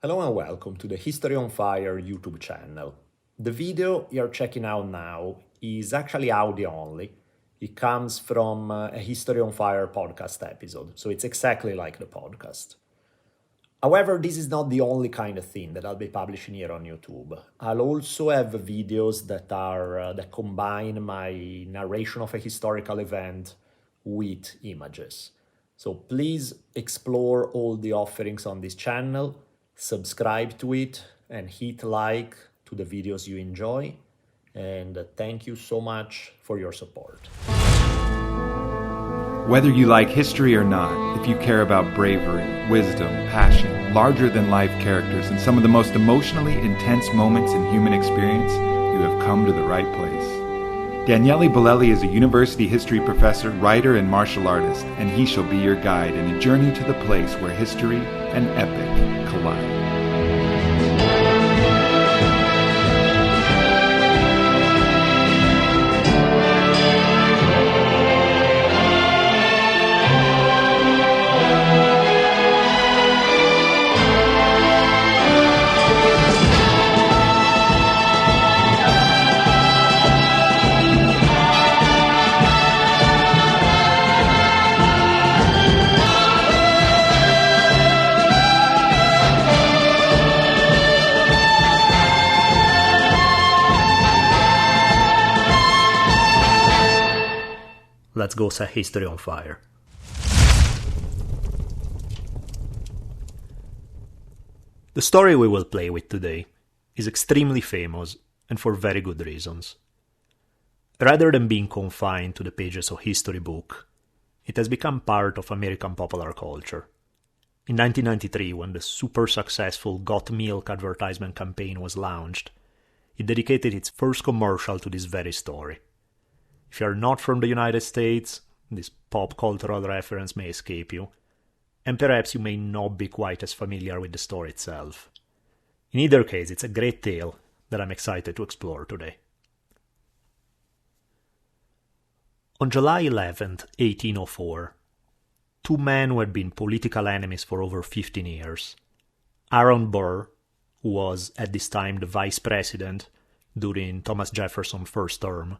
Hello and welcome to the History on Fire YouTube channel. The video you're checking out now is actually audio only. It comes from a History on Fire podcast episode, so it's exactly like the podcast. However, this is not the only kind of thing that I'll be publishing here on YouTube. I'll also have videos that combine my narration of a historical event with images. So please explore all the offerings on this channel, subscribe to it, and hit like to the videos you enjoy. And thank you so much for your support. Whether you like history or not, if you care about bravery, wisdom, passion, larger-than-life characters, and some of the most emotionally intense moments in human experience, you have come to the right place. Daniele Bolelli is a university history professor, writer, and martial artist, and he shall be your guide in a journey to the place where history and epic collide. Let's go set history on fire. The story we will play with today is extremely famous and for very good reasons. Rather than being confined to the pages of a history book, it has become part of American popular culture. In 1993, when the super successful Got Milk advertisement campaign was launched, it dedicated its first commercial to this very story. If you are not from the United States, this pop cultural reference may escape you, and perhaps you may not be quite as familiar with the story itself. In either case, it's a great tale that I'm excited to explore today. On July 11th, 1804, two men who had been political enemies for over 15 years, Aaron Burr, who was at this time the vice president during Thomas Jefferson's first term,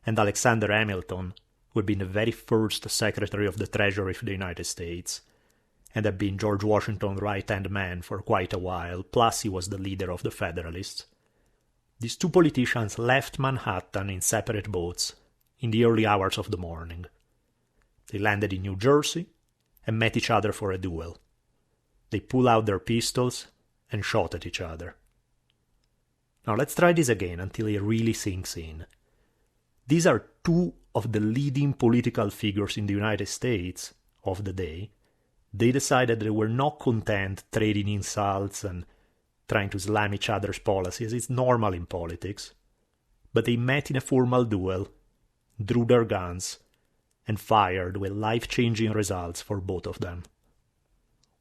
and Alexander Hamilton, who had been the very first Secretary of the Treasury of the United States, and had been George Washington's right-hand man for quite a while, plus he was the leader of the Federalists. These two politicians left Manhattan in separate boats in the early hours of the morning. They landed in New Jersey and met each other for a duel. They pulled out their pistols and shot at each other. Now let's try this again until it really sinks in. These are two of the leading political figures in the United States of the day. They decided they were not content trading insults and trying to slam each other's policies. It's normal in politics. But they met in a formal duel, drew their guns, and fired with life-changing results for both of them.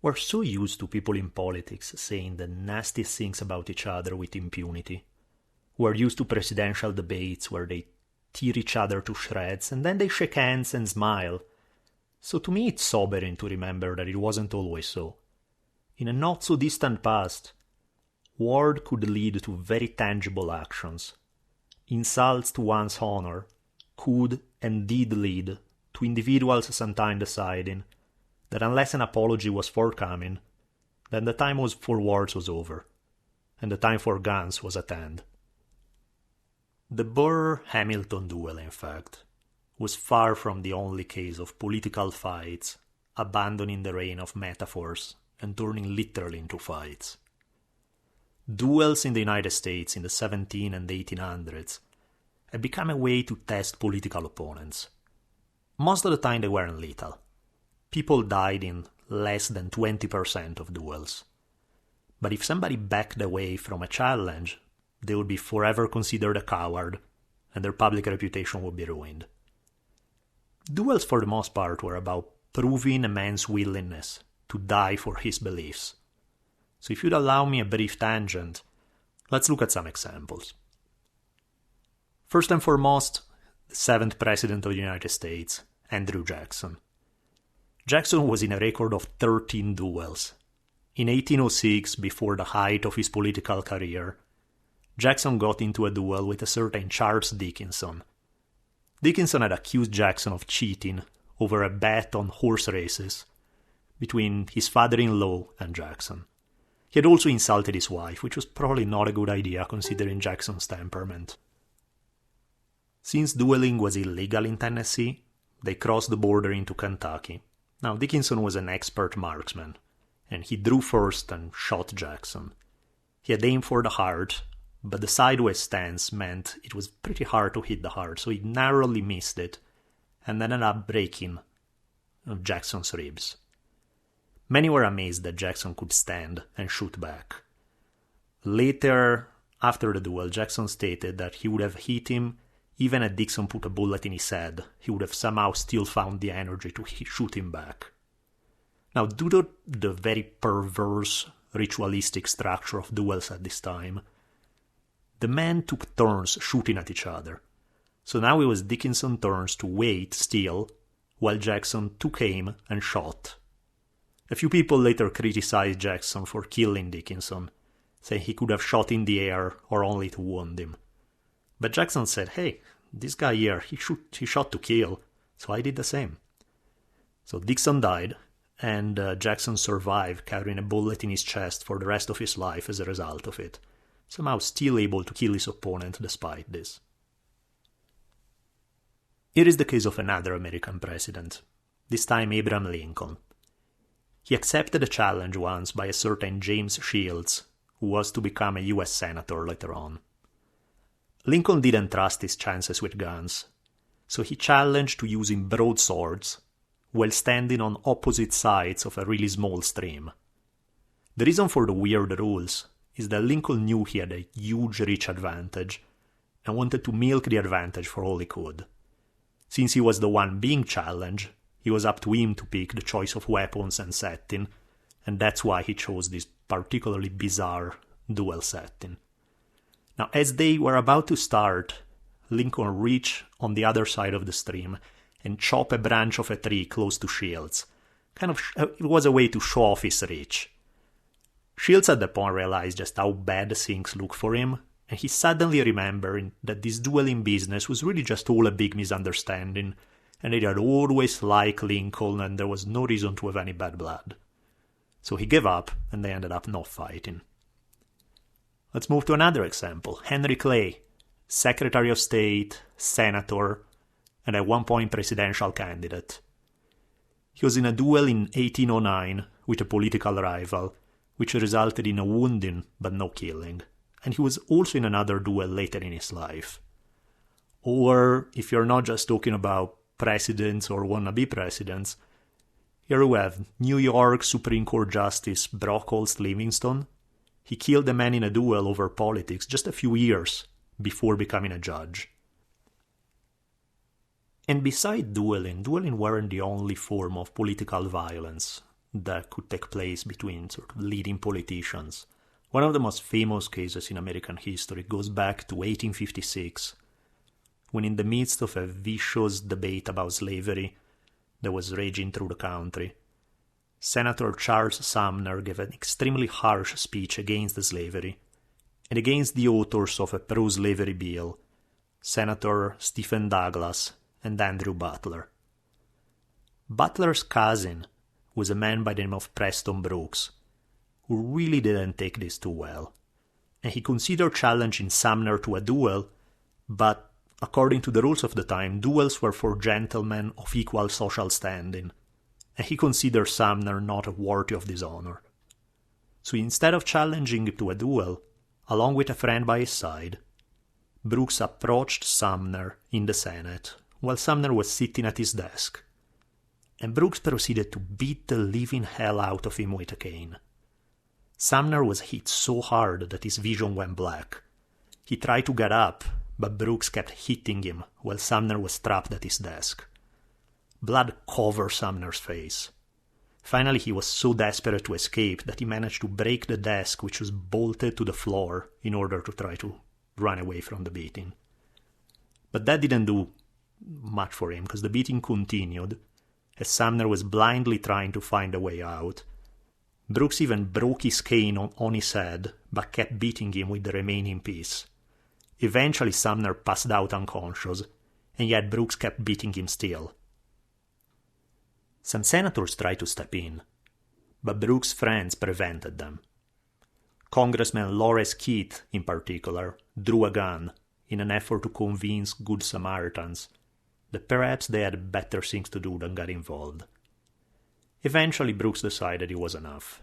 We're so used to people in politics saying the nastiest things about each other with impunity. We're used to presidential debates where they tear each other to shreds, and then they shake hands and smile. So to me it's sobering to remember that it wasn't always so. In a not-so-distant past, war could lead to very tangible actions. Insults to one's honor could and did lead to individuals sometimes deciding that unless an apology was forthcoming, then the time for wars was over, and the time for guns was at hand. The Burr-Hamilton duel, in fact, was far from the only case of political fights abandoning the reign of metaphors and turning literally into fights. Duels in the United States in the 1700s and 1800s had become a way to test political opponents. Most of the time they weren't lethal. People died in less than 20% of duels. But if somebody backed away from a challenge, they would be forever considered a coward, and their public reputation would be ruined. Duels, for the most part, were about proving a man's willingness to die for his beliefs. So if you'd allow me a brief tangent, let's look at some examples. First and foremost, the 7th President of the United States, Andrew Jackson. Jackson was in a record of 13 duels. In 1806, before the height of his political career, Jackson got into a duel with a certain Charles Dickinson. Dickinson had accused Jackson of cheating over a bet on horse races between his father-in-law and Jackson. He had also insulted his wife, which was probably not a good idea considering Jackson's temperament. Since dueling was illegal in Tennessee, they crossed the border into Kentucky. Now, Dickinson was an expert marksman, and he drew first and shot Jackson. He had aimed for the heart, but the sideways stance meant it was pretty hard to hit the heart, so he narrowly missed it and ended up breaking Jackson's ribs. Many were amazed that Jackson could stand and shoot back. Later, after the duel, Jackson stated that he would have hit him even had Dixon put a bullet in his head. He would have somehow still found the energy to shoot him back. Now, due to the very perverse ritualistic structure of duels at this time, the men took turns shooting at each other. So now it was Dickinson's turns to wait still, while Jackson took aim and shot. A few people later criticized Jackson for killing Dickinson, saying he could have shot in the air or only to wound him. But Jackson said, hey, this guy here, he shot to kill, so I did the same. So Dixon died, and Jackson survived, carrying a bullet in his chest for the rest of his life as a result of it, somehow still able to kill his opponent despite this. Here is the case of another American president, this time Abraham Lincoln. He accepted a challenge once by a certain James Shields, who was to become a U.S. senator later on. Lincoln didn't trust his chances with guns, so he challenged to using broadswords while standing on opposite sides of a really small stream. The reason for the weird rules is that Lincoln knew he had a huge reach advantage and wanted to milk the advantage for all he could. Since he was the one being challenged, it was up to him to pick the choice of weapons and setting, and that's why he chose this particularly bizarre duel setting. Now, as they were about to start, Lincoln reached on the other side of the stream and chopped a branch of a tree close to Shields. It was a way to show off his reach. Shields at that point realized just how bad things looked for him, and he suddenly remembered that this dueling business was really just all a big misunderstanding, and they had always liked Lincoln and there was no reason to have any bad blood. So he gave up, and they ended up not fighting. Let's move to another example. Henry Clay, Secretary of State, Senator, and at one point presidential candidate. He was in a duel in 1809 with a political rival, which resulted in a wounding but no killing. And he was also in another duel later in his life. Or, if you're not just talking about presidents or wannabe presidents, here we have New York Supreme Court Justice Brockholst Livingston. He killed a man in a duel over politics just a few years before becoming a judge. And beside dueling weren't the only form of political violence that could take place between sort of leading politicians. One of the most famous cases in American history goes back to 1856, when in the midst of a vicious debate about slavery that was raging through the country, Senator Charles Sumner gave an extremely harsh speech against slavery and against the authors of a pro-slavery bill, Senator Stephen Douglas and Andrew Butler. Butler's cousin was a man by the name of Preston Brooks, who really didn't take this too well, and he considered challenging Sumner to a duel, but according to the rules of the time, duels were for gentlemen of equal social standing, and he considered Sumner not worthy of this honor. So instead of challenging him to a duel, along with a friend by his side, Brooks approached Sumner in the Senate while Sumner was sitting at his desk, and Brooks proceeded to beat the living hell out of him with a cane. Sumner was hit so hard that his vision went black. He tried to get up, but Brooks kept hitting him while Sumner was trapped at his desk. Blood covered Sumner's face. Finally, he was so desperate to escape that he managed to break the desk, which was bolted to the floor, in order to try to run away from the beating. But that didn't do much for him, because the beating continued, as Sumner was blindly trying to find a way out, Brooks even broke his cane on his head, but kept beating him with the remaining piece. Eventually Sumner passed out unconscious, and yet Brooks kept beating him still. Some senators tried to step in, but Brooks' friends prevented them. Congressman Lawrence Keith, in particular, drew a gun in an effort to convince Good Samaritans that perhaps they had better things to do than get involved. Eventually, Brooks decided it was enough.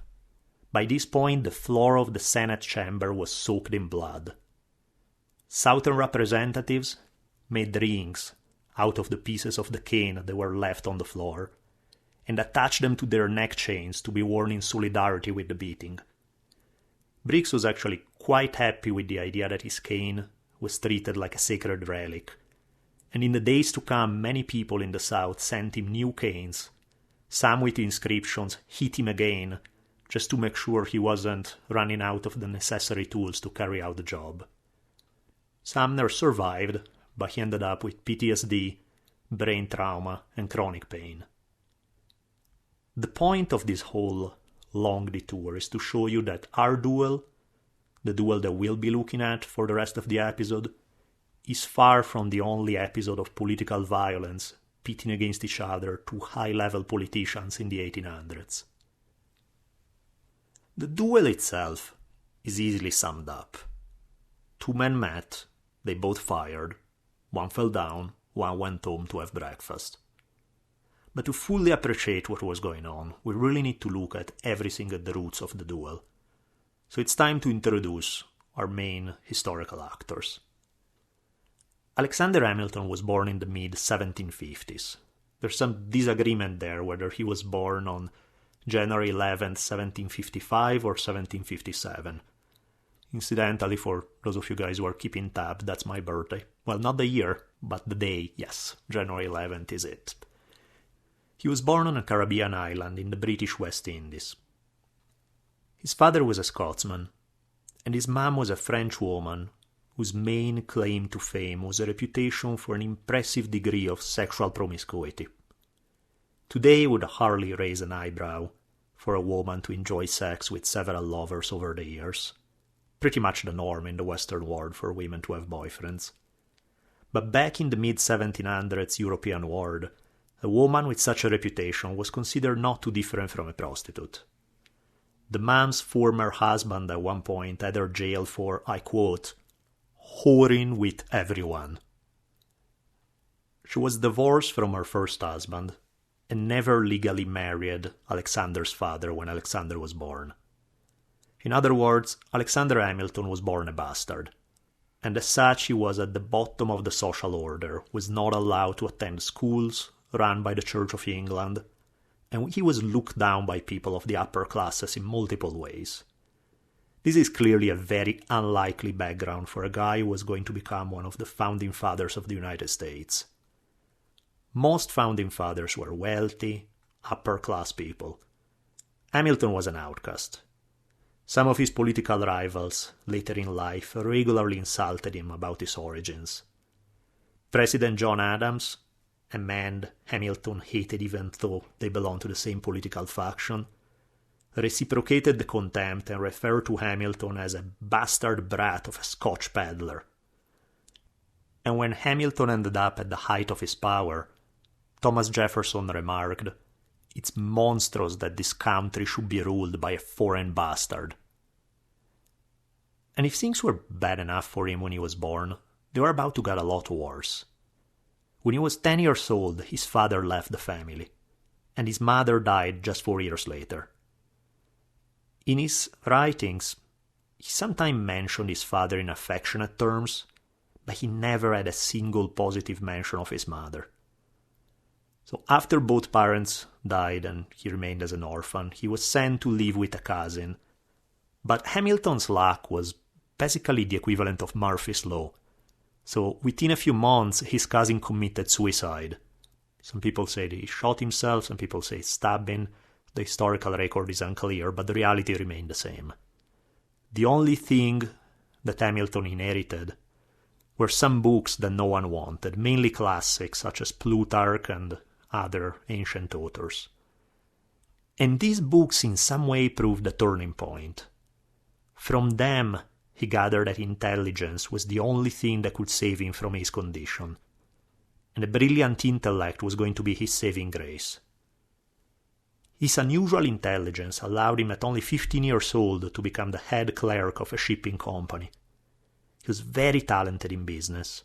By this point, the floor of the Senate chamber was soaked in blood. Southern representatives made rings out of the pieces of the cane that were left on the floor and attached them to their neck chains to be worn in solidarity with the beating. Brooks was actually quite happy with the idea that his cane was treated like a sacred relic, and in the days to come many people in the South sent him new canes, some with inscriptions "Hit him again," just to make sure he wasn't running out of the necessary tools to carry out the job. Sumner survived, but he ended up with PTSD, brain trauma, and chronic pain. The point of this whole long detour is to show you that our duel, the duel that we'll be looking at for the rest of the episode, is far from the only episode of political violence pitting against each other two high-level politicians in the 1800s. The duel itself is easily summed up. Two men met, they both fired, one fell down, one went home to have breakfast. But to fully appreciate what was going on, we really need to look at everything at the roots of the duel. So it's time to introduce our main historical actors. Alexander Hamilton was born in the mid-1750s. There's some disagreement there whether he was born on January 11, 1755 or 1757. Incidentally, for those of you guys who are keeping tabs, that's my birthday. Well, not the year, but the day, yes. January 11th is it. He was born on a Caribbean island in the British West Indies. His father was a Scotsman, and his mom was a French woman whose main claim to fame was a reputation for an impressive degree of sexual promiscuity. Today would hardly raise an eyebrow for a woman to enjoy sex with several lovers over the years. Pretty much the norm in the Western world for women to have boyfriends. But back in the mid-1700s European world, a woman with such a reputation was considered not too different from a prostitute. The mom's former husband at one point had her jailed for, I quote, whoring with everyone. She was divorced from her first husband and never legally married Alexander's father when Alexander was born. In other words, Alexander Hamilton was born a bastard, and as such he was at the bottom of the social order, was not allowed to attend schools run by the Church of England, and he was looked down by people of the upper classes in multiple ways. This is clearly a very unlikely background for a guy who was going to become one of the founding fathers of the United States. Most founding fathers were wealthy, upper-class people. Hamilton was an outcast. Some of his political rivals, later in life, regularly insulted him about his origins. President John Adams, a man Hamilton hated even though they belonged to the same political faction, reciprocated the contempt and referred to Hamilton as a bastard brat of a Scotch peddler. And when Hamilton ended up at the height of his power, Thomas Jefferson remarked, "It's monstrous that this country should be ruled by a foreign bastard." And if things were bad enough for him when he was born, they were about to get a lot worse. When he was 10 years old, his father left the family, and his mother died just 4 years later. In his writings, he sometimes mentioned his father in affectionate terms, but he never had a single positive mention of his mother. So after both parents died and he remained as an orphan, he was sent to live with a cousin. But Hamilton's luck was basically the equivalent of Murphy's Law. So within a few months, his cousin committed suicide. Some people say that he shot himself, some people say stabbing. The historical record is unclear, but the reality remained the same. The only thing that Hamilton inherited were some books that no one wanted, mainly classics such as Plutarch and other ancient authors. And these books in some way proved a turning point. From them, he gathered that intelligence was the only thing that could save him from his condition, and a brilliant intellect was going to be his saving grace. His unusual intelligence allowed him at only 15 years old to become the head clerk of a shipping company. He was very talented in business,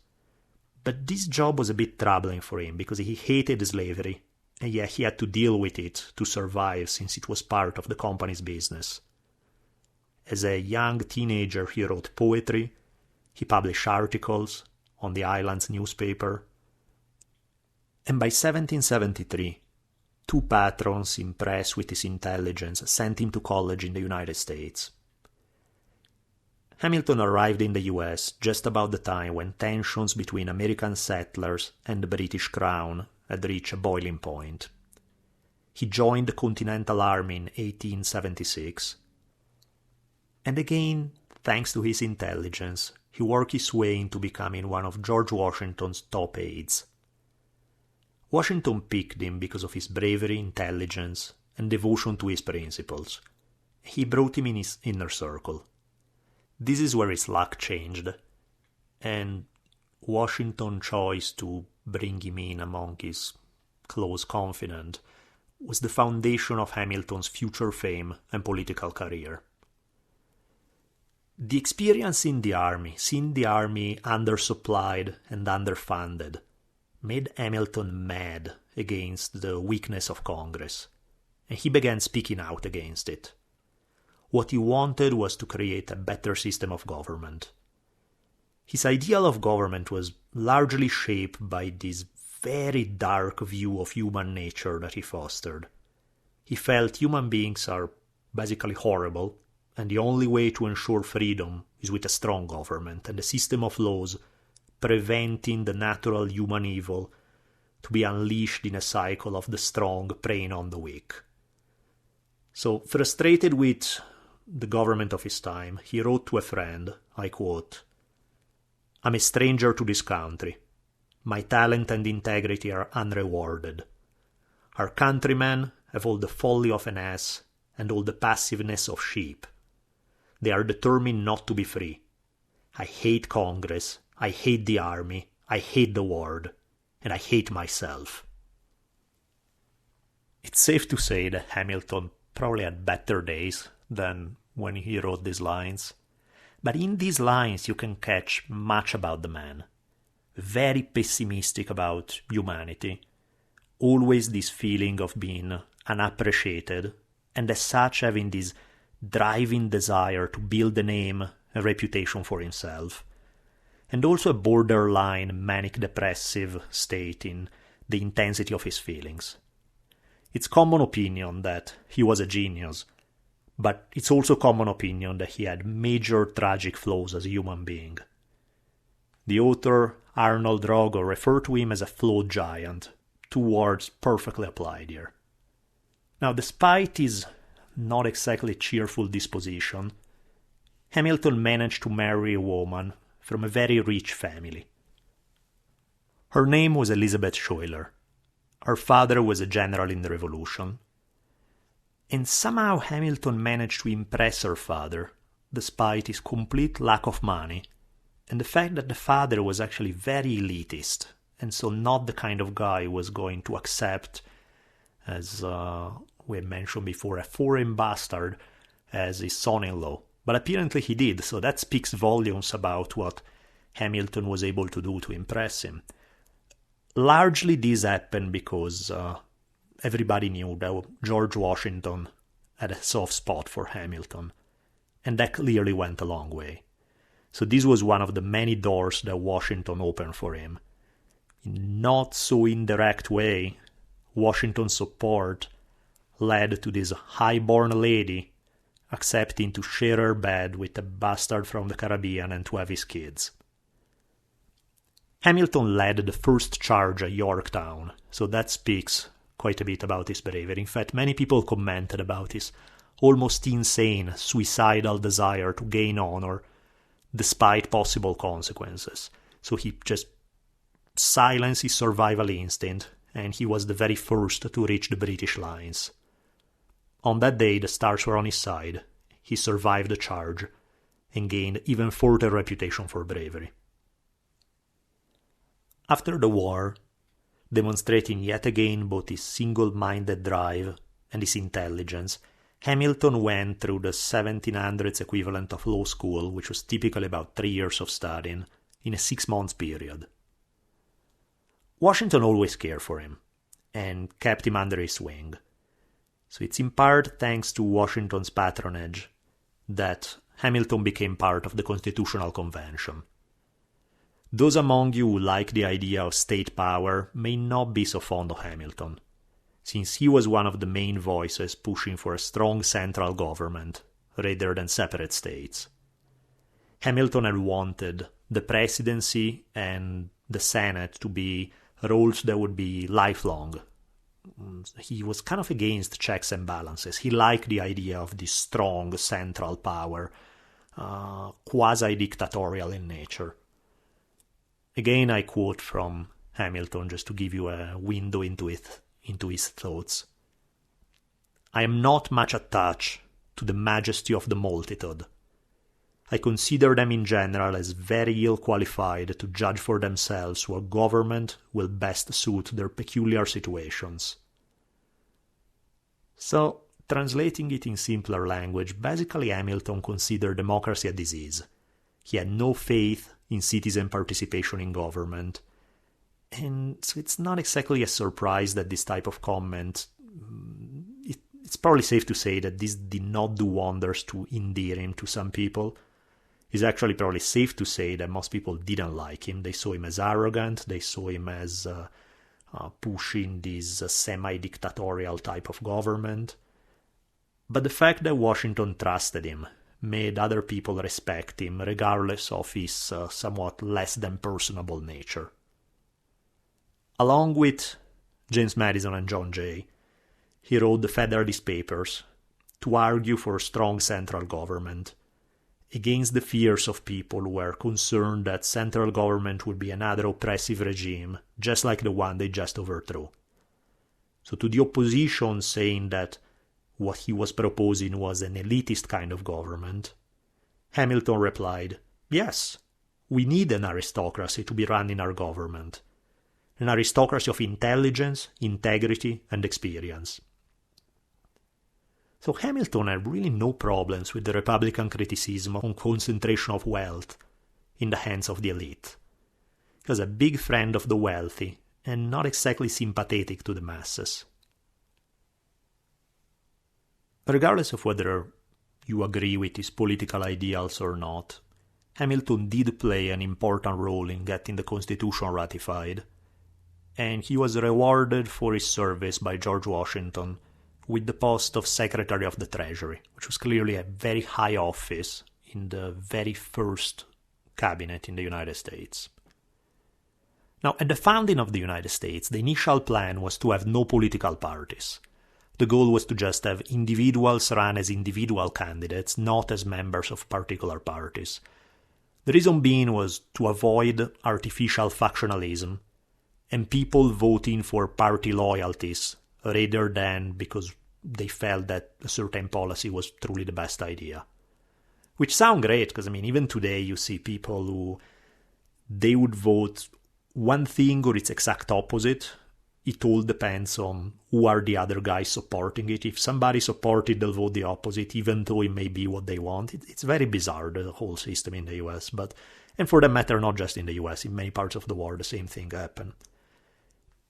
but this job was a bit troubling for him because he hated slavery, and yet he had to deal with it to survive since it was part of the company's business. As a young teenager, he wrote poetry, he published articles on the island's newspaper, and by 1773, two patrons, impressed with his intelligence, sent him to college in the United States. Hamilton arrived in the US just about the time when tensions between American settlers and the British Crown had reached a boiling point. He joined the Continental Army in 1876, and again, thanks to his intelligence, he worked his way into becoming one of George Washington's top aides. Washington picked him because of his bravery, intelligence, and devotion to his principles. He brought him in his inner circle. This is where his luck changed, and Washington's choice to bring him in among his close confidant was the foundation of Hamilton's future fame and political career. The experience in the army, seeing the army undersupplied and underfunded, made Hamilton mad against the weakness of Congress, and he began speaking out against it. What he wanted was to create a better system of government. His ideal of government was largely shaped by this very dark view of human nature that he fostered. He felt human beings are basically horrible, and the only way to ensure freedom is with a strong government and a system of laws preventing the natural human evil to be unleashed in a cycle of the strong preying on the weak. So, frustrated with the government of his time, he wrote to a friend, I quote, "I'm a stranger to this country. My talent and integrity are unrewarded. Our countrymen have all the folly of an ass and all the passiveness of sheep. They are determined not to be free. I hate Congress, I hate the army, I hate the world, and I hate myself." It's safe to say that Hamilton probably had better days than when he wrote these lines. But in these lines you can catch much about the man. Very pessimistic about humanity. Always this feeling of being unappreciated, and as such having this driving desire to build a name, a reputation for himself. And also a borderline manic-depressive state in the intensity of his feelings. It's common opinion that he was a genius, but it's also common opinion that he had major tragic flaws as a human being. The author Arnold Rogo referred to him as a flawed giant, two words perfectly applied here. Now, despite his not exactly cheerful disposition, Hamilton managed to marry a woman from a very rich family. Her name was Elizabeth Schuyler. Her father was a general in the Revolution. And somehow Hamilton managed to impress her father, despite his complete lack of money, and the fact that the father was actually very elitist, and so not the kind of guy who was going to accept, as we had mentioned before, a foreign bastard as his son-in-law. But apparently he did, so that speaks volumes about what Hamilton was able to do to impress him. Largely this happened because everybody knew that George Washington had a soft spot for Hamilton, and that clearly went a long way. So this was one of the many doors that Washington opened for him. In not so indirect way, Washington's support led to this high-born lady accepting to share her bed with a bastard from the Caribbean and to have his kids. Hamilton led the first charge at Yorktown, so that speaks quite a bit about his bravery. In fact, many people commented about his almost insane, suicidal desire to gain honor despite possible consequences. So he just silenced his survival instinct, and he was the very first to reach the British lines. On that day, the stars were on his side. He survived the charge and gained even further reputation for bravery. After the war, demonstrating yet again both his single-minded drive and his intelligence, Hamilton went through the 1700s equivalent of law school, which was typically about 3 years of studying, in a 6-month period. Washington always cared for him and kept him under his wing. So it's in part thanks to Washington's patronage that Hamilton became part of the Constitutional Convention. Those among you who like the idea of state power may not be so fond of Hamilton, since he was one of the main voices pushing for a strong central government rather than separate states. Hamilton had wanted the presidency and the Senate to be roles that would be lifelong. He was kind of against checks and balances. He liked the idea of this strong central power, quasi-dictatorial in nature. Again, I quote from Hamilton just to give you a window into his thoughts. "I am not much attached to the majesty of the multitude. I consider them in general as very ill qualified to judge for themselves what government will best suit their peculiar situations." So, translating it in simpler language, basically Hamilton considered democracy a disease. He had no faith in citizen participation in government. And so it's not exactly a surprise that this type of comment, it's probably safe to say that this did not do wonders to endear him to some people. It's actually probably safe to say that most people didn't like him. They saw him as arrogant, they saw him as pushing this semi-dictatorial type of government. But the fact that Washington trusted him made other people respect him, regardless of his somewhat less than personable nature. Along with James Madison and John Jay, he wrote the Federalist Papers to argue for a strong central government, against the fears of people who were concerned that central government would be another oppressive regime, just like the one they just overthrew. So to the opposition saying that what he was proposing was an elitist kind of government, Hamilton replied, "Yes, we need an aristocracy to be running our government. An aristocracy of intelligence, integrity, and experience." So Hamilton had really no problems with the Republican criticism on concentration of wealth in the hands of the elite. He was a big friend of the wealthy and not exactly sympathetic to the masses. Regardless of whether you agree with his political ideals or not, Hamilton did play an important role in getting the Constitution ratified, and he was rewarded for his service by George Washington with the post of Secretary of the Treasury, which was clearly a very high office in the very first cabinet in the United States. Now, at the founding of the United States, the initial plan was to have no political parties. The goal was to just have individuals run as individual candidates, not as members of particular parties. The reason being was to avoid artificial factionalism and people voting for party loyalties rather than because they felt that a certain policy was truly the best idea. Which sound great, because even today you see people who they would vote one thing or its exact opposite. It all depends on who are the other guys supporting it. If somebody supported, they'll vote the opposite, even though it may be what they want. It's very bizarre, the whole system in the US. And for that matter, not just in the US, in many parts of the world, the same thing happened.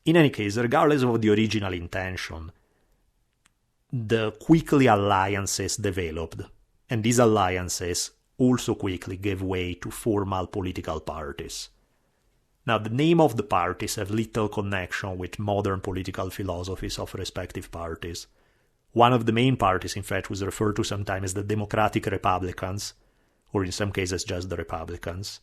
In any case, regardless of the original intention, the quickly alliances developed, and these alliances also quickly gave way to formal political parties. Now, the name of the parties have little connection with modern political philosophies of respective parties. One of the main parties, in fact, was referred to sometimes as the Democratic Republicans, or in some cases just the Republicans.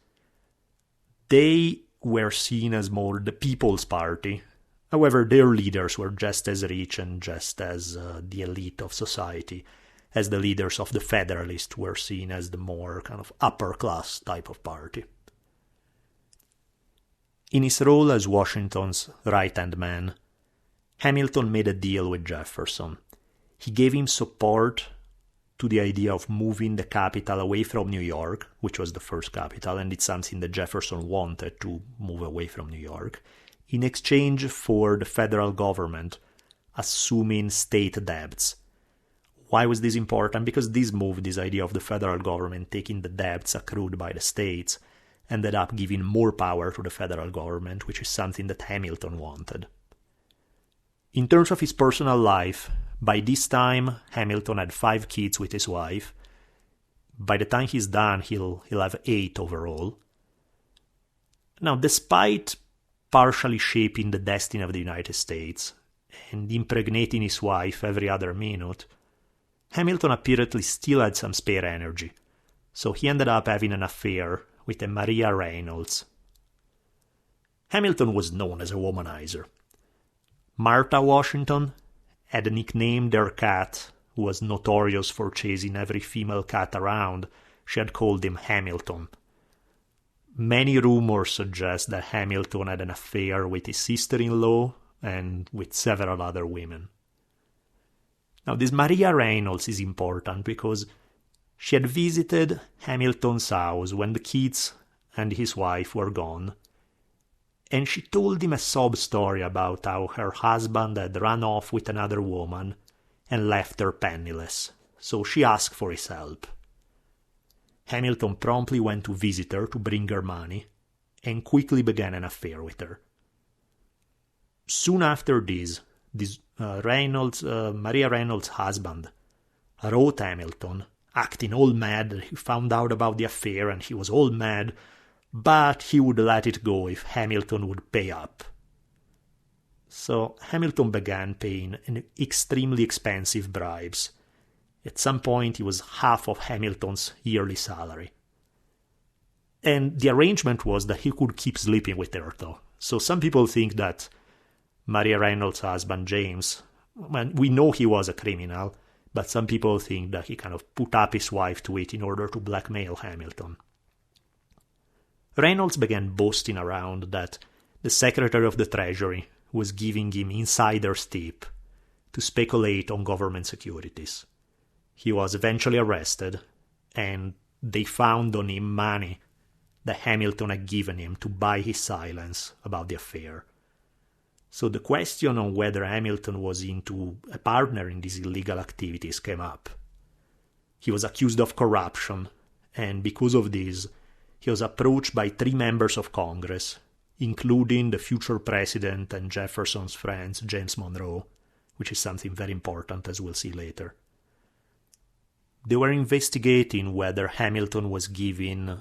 They were seen as more the People's Party. However, their leaders were just as rich and just as the elite of society as the leaders of the Federalists were seen as the more kind of upper-class type of party. In his role as Washington's right-hand man, Hamilton made a deal with Jefferson. He gave him support to the idea of moving the capital away from New York, which was the first capital, and it's something that Jefferson wanted, to move away from New York, in exchange for the federal government assuming state debts. Why was this important? Because this idea of the federal government taking the debts accrued by the states, ended up giving more power to the federal government, which is something that Hamilton wanted. In terms of his personal life, by this time, Hamilton had 5 kids with his wife. By the time he's done, he'll have 8 overall. Now, despite partially shaping the destiny of the United States and impregnating his wife every other minute, Hamilton apparently still had some spare energy, so he ended up having an affair with a Maria Reynolds. Hamilton was known as a womanizer. Martha Washington had nicknamed their cat, who was notorious for chasing every female cat around. She had called him Hamilton. Many rumors suggest that Hamilton had an affair with his sister-in-law and with several other women. Now, this Maria Reynolds is important because she had visited Hamilton's house when the kids and his wife were gone, and she told him a sob story about how her husband had run off with another woman and left her penniless, so she asked for his help. Hamilton promptly went to visit her to bring her money, and quickly began an affair with her. Soon after this Maria Reynolds' husband wrote Hamilton, acting all mad that he found out about the affair, and he was all mad, but he would let it go if Hamilton would pay up. So Hamilton began paying extremely expensive bribes. At some point, it was half of Hamilton's yearly salary. And the arrangement was that he could keep sleeping with her, though. So some people think that Maria Reynolds' husband, James, we know he was a criminal, but some people think that he kind of put up his wife to it in order to blackmail Hamilton. Reynolds began boasting around that the Secretary of the Treasury was giving him insider's tip to speculate on government securities. He was eventually arrested, and they found on him money that Hamilton had given him to buy his silence about the affair. So the question on whether Hamilton was into a partner in these illegal activities came up. He was accused of corruption, and because of this, he was approached by 3 members of Congress, including the future president and Jefferson's friend, James Monroe, which is something very important, as we'll see later. They were investigating whether Hamilton was giving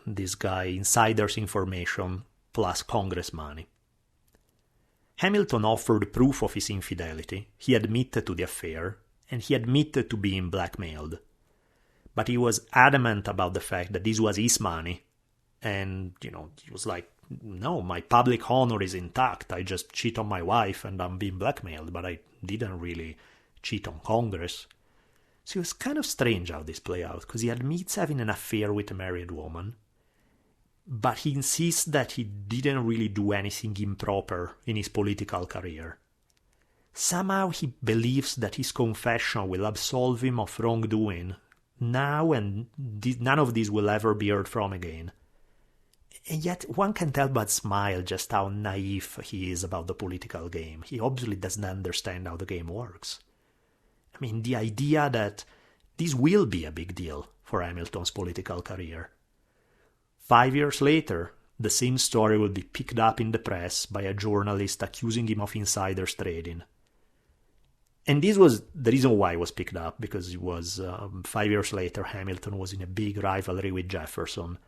this guy insider's information plus Congress money. Hamilton offered proof of his infidelity. He admitted to the affair, and he admitted to being blackmailed. But he was adamant about the fact that this was his money, and, he was like, no, my public honor is intact. I just cheat on my wife and I'm being blackmailed, but I didn't really cheat on Congress. So it was kind of strange how this played out, because he admits having an affair with a married woman, but he insists that he didn't really do anything improper in his political career. Somehow he believes that his confession will absolve him of wrongdoing now, and none of this will ever be heard from again. And yet one can't help but smile just how naive he is about the political game. He obviously doesn't understand how the game works. I mean, the idea that this will be a big deal for Hamilton's political career. 5 years later, the same story will be picked up in the press by a journalist accusing him of insiders trading. And this was the reason why it was picked up, because it was 5 years later, Hamilton was in a big rivalry with Jefferson,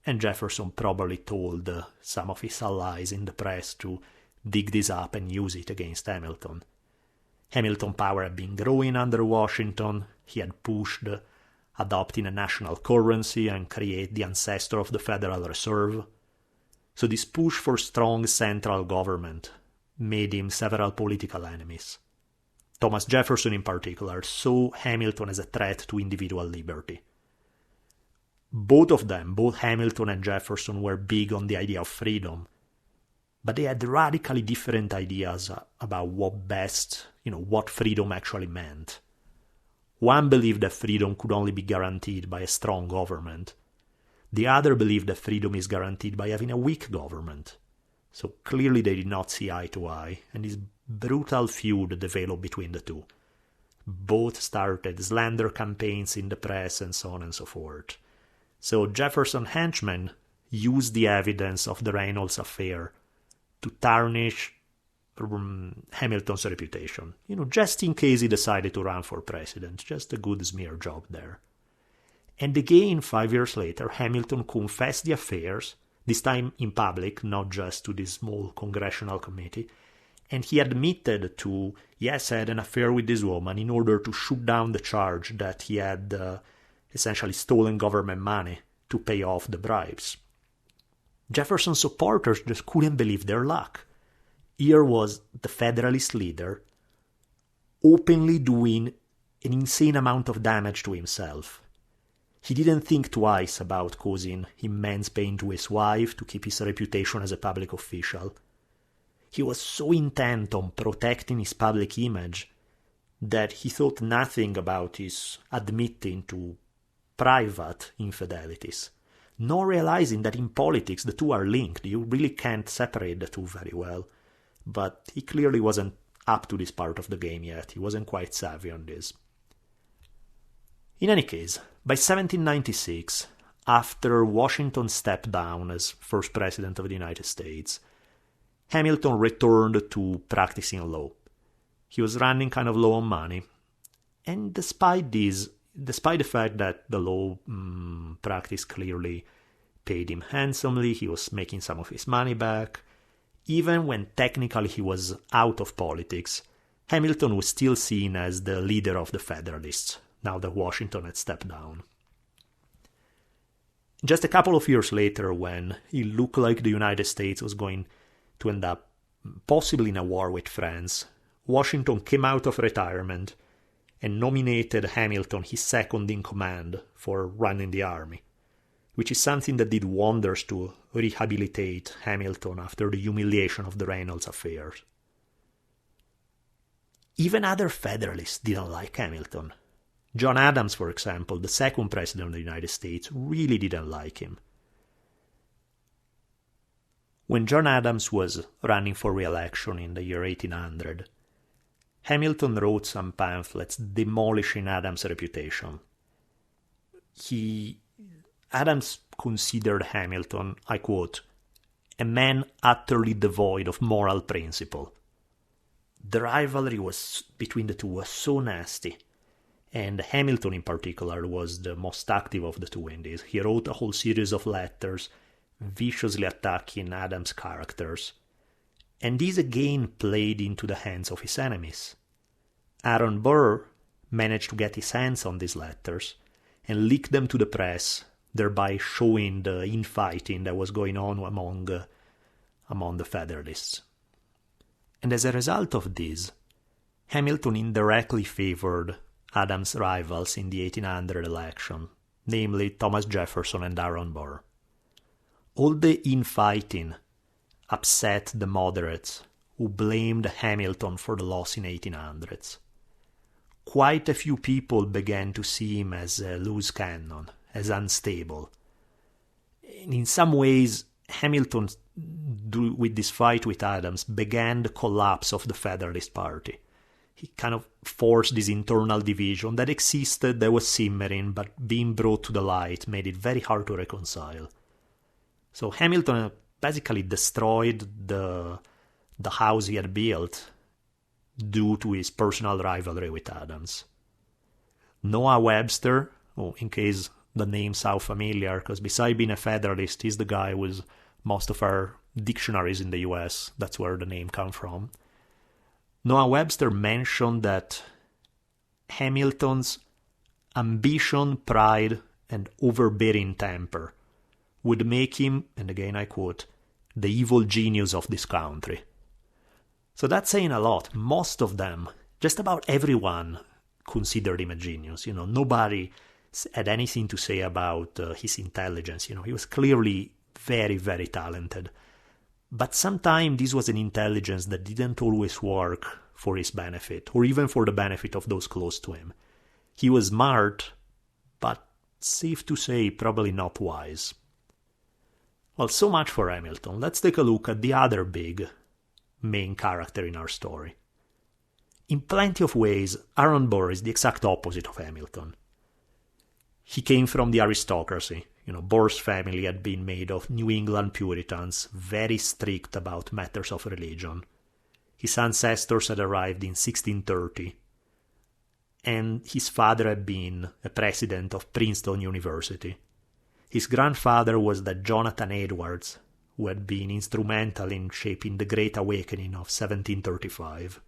and Jefferson probably told some of his allies in the press to dig this up and use it against Hamilton. Hamilton's power had been growing under Washington. He had pushed adopting a national currency and create the ancestor of the Federal Reserve. So this push for strong central government made him several political enemies. Thomas Jefferson in particular saw Hamilton as a threat to individual liberty. Both Hamilton and Jefferson, were big on the idea of freedom, but they had radically different ideas about what freedom actually meant. One believed that freedom could only be guaranteed by a strong government. The other believed that freedom is guaranteed by having a weak government. So clearly they did not see eye to eye, and this brutal feud developed between the two. Both started slander campaigns in the press and so on and so forth. So Jefferson henchmen used the evidence of the Reynolds affair to tarnish Hamilton's reputation, just in case he decided to run for president. Just a good smear job there. And again, 5 years later, Hamilton confessed the affairs, this time in public, not just to this small congressional committee, and he admitted to, yes, I had an affair with this woman in order to shoot down the charge that he had essentially stolen government money to pay off the bribes. Jefferson supporters just couldn't believe their luck. Here was the Federalist leader openly doing an insane amount of damage to himself. He didn't think twice about causing immense pain to his wife to keep his reputation as a public official. He was so intent on protecting his public image that he thought nothing about his admitting to private infidelities, nor realizing that in politics the two are linked. You really can't separate the two very well. But he clearly wasn't up to this part of the game yet. He wasn't quite savvy on this. In any case, by 1796, after Washington stepped down as first president of the United States, Hamilton returned to practicing law. He was running kind of low on money, and despite the fact that the law practice clearly paid him handsomely, he was making some of his money back. Even when technically he was out of politics, Hamilton was still seen as the leader of the Federalists, now that Washington had stepped down. Just a couple of years later, when it looked like the United States was going to end up possibly in a war with France, Washington came out of retirement and nominated Hamilton his second in command for running the army, which is something that did wonders to rehabilitate Hamilton after the humiliation of the Reynolds affair. Even other Federalists didn't like Hamilton. John Adams, for example, the second president of the United States, really didn't like him. When John Adams was running for re-election in the year 1800, Hamilton wrote some pamphlets demolishing Adams' reputation. Adams considered Hamilton, I quote, a man utterly devoid of moral principle. The rivalry between the two was so nasty, and Hamilton in particular was the most active of the two in this. He wrote a whole series of letters viciously attacking Adams' characters, and these again played into the hands of his enemies. Aaron Burr managed to get his hands on these letters and leak them to the press, thereby showing the infighting that was going on among the Federalists. And as a result of this, Hamilton indirectly favored Adams' rivals in the 1800 election, namely Thomas Jefferson and Aaron Burr. All the infighting upset the moderates, who blamed Hamilton for the loss in 1800s. Quite a few people began to see him as a loose cannon, as unstable. And in some ways, Hamilton, with this fight with Adams, began the collapse of the Federalist Party. He kind of forced this internal division that existed, that was simmering, but being brought to the light made it very hard to reconcile. So Hamilton basically destroyed the house he had built due to his personal rivalry with Adams. Noah Webster, in case the name sounds familiar, because besides being a Federalist, he's the guy with most of our dictionaries in the US. That's where the name comes from. Noah Webster mentioned that Hamilton's ambition, pride, and overbearing temper would make him, and again I quote, the evil genius of this country. So that's saying a lot. Most of them, just about everyone, considered him a genius. Nobody had anything to say about his intelligence. He was clearly very, very talented. But sometimes this was an intelligence that didn't always work for his benefit, or even for the benefit of those close to him. He was smart, but safe to say, probably not wise. Well, so much for Hamilton. Let's take a look at the other big main character in our story. In plenty of ways, Aaron Burr is the exact opposite of Hamilton. He came from the aristocracy. Burr's family had been made of New England Puritans, very strict about matters of religion. His ancestors had arrived in 1630, and his father had been a president of Princeton University. His grandfather was that Jonathan Edwards, who had been instrumental in shaping the Great Awakening of 1735.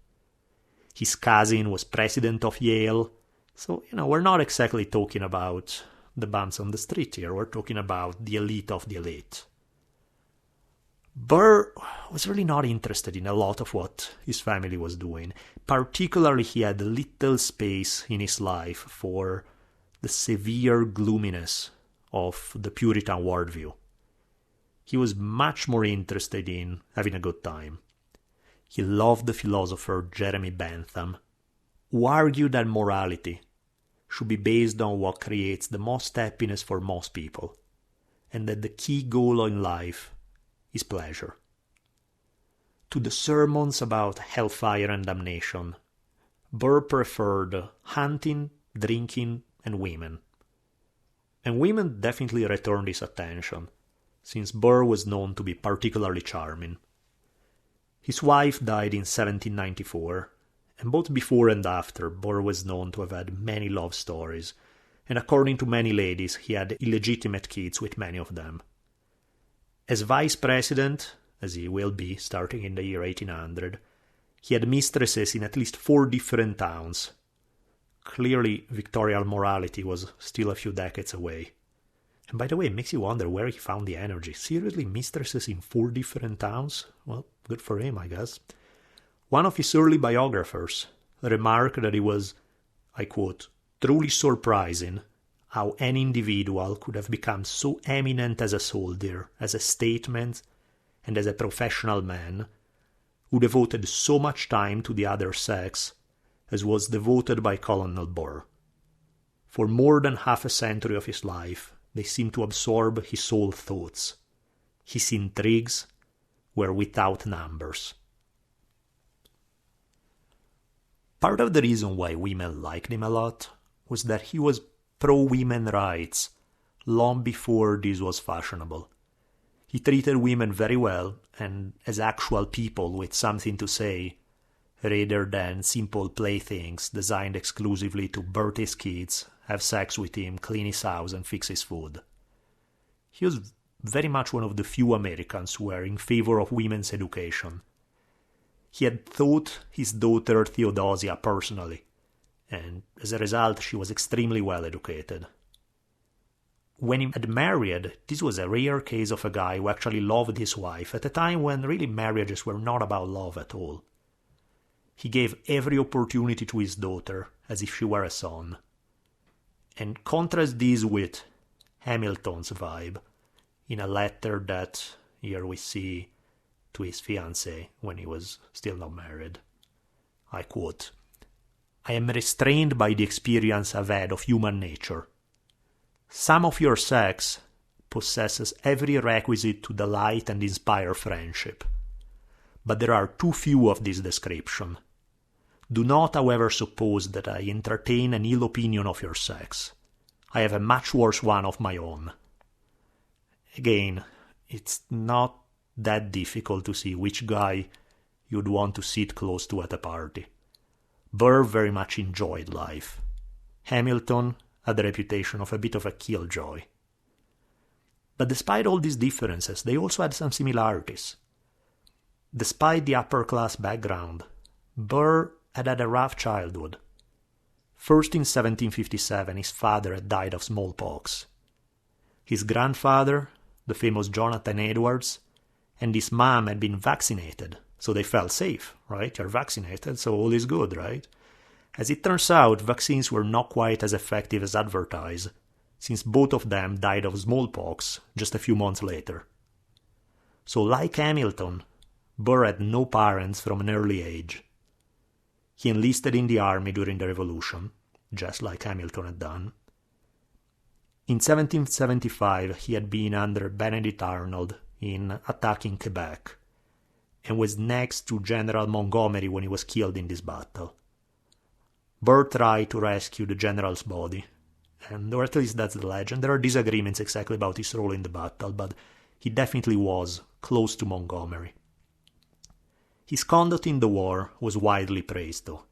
His cousin was president of Yale, so, we're not exactly talking about the bums on the street here, we're talking about the elite of the elite. Burr was really not interested in a lot of what his family was doing. Particularly, he had little space in his life for the severe gloominess of the Puritan worldview. He was much more interested in having a good time. He loved the philosopher Jeremy Bentham, who argued that morality should be based on what creates the most happiness for most people, and that the key goal in life is pleasure. To the sermons about hellfire and damnation, Burr preferred hunting, drinking, and women. And women definitely returned his attention, since Burr was known to be particularly charming. His wife died in 1794, and both before and after, Burr was known to have had many love stories, and according to many ladies, he had illegitimate kids with many of them. As vice president, as he will be starting in the year 1800, he had mistresses in at least 4 different towns. Clearly, Victorian morality was still a few decades away. And by the way, it makes you wonder where he found the energy. Seriously, mistresses in 4 different towns? Well, good for him, I guess. One of his early biographers remarked that it was, I quote, truly surprising how any individual could have become so eminent as a soldier, as a statesman, and as a professional man, who devoted so much time to the other sex as was devoted by Colonel Burr. For more than half a century of his life, they seemed to absorb his sole thoughts. His intrigues were without numbers. Part of the reason why women liked him a lot was that he was pro-women rights long before this was fashionable. He treated women very well and as actual people with something to say, rather than simple playthings designed exclusively to birth his kids, have sex with him, clean his house, and fix his food. He was very much one of the few Americans who were in favor of women's education. He had taught his daughter Theodosia personally, and as a result she was extremely well educated. When he had married, this was a rare case of a guy who actually loved his wife at a time when really marriages were not about love at all. He gave every opportunity to his daughter as if she were a son. And contrast this with Hamilton's vibe in a letter that here we see to his fiancée when he was still not married. I quote, "I am restrained by the experience I've had of human nature. Some of your sex possesses every requisite to delight and inspire friendship, but there are too few of this description. Do not, however, suppose that I entertain an ill opinion of your sex. I have a much worse one of my own." Again, it's not that difficult to see which guy you'd want to sit close to at a party. Burr very much enjoyed life. Hamilton had the reputation of a bit of a killjoy. But despite all these differences, they also had some similarities. Despite the upper-class background, Burr had had a rough childhood. First in 1757, his father had died of smallpox. His grandfather, the famous Jonathan Edwards, and his mom had been vaccinated, so they felt safe, right? You're vaccinated, so all is good, right? As it turns out, vaccines were not quite as effective as advertised, since both of them died of smallpox just a few months later. So like Hamilton, Burr had no parents from an early age. He enlisted in the army during the Revolution, just like Hamilton had done. In 1775, he had been under Benedict Arnold in attacking Quebec, and was next to General Montgomery when he was killed in this battle. Burr tried to rescue the general's body, or at least that's the legend. There are disagreements exactly about his role in the battle, but he definitely was close to Montgomery. His conduct in the war was widely praised, though.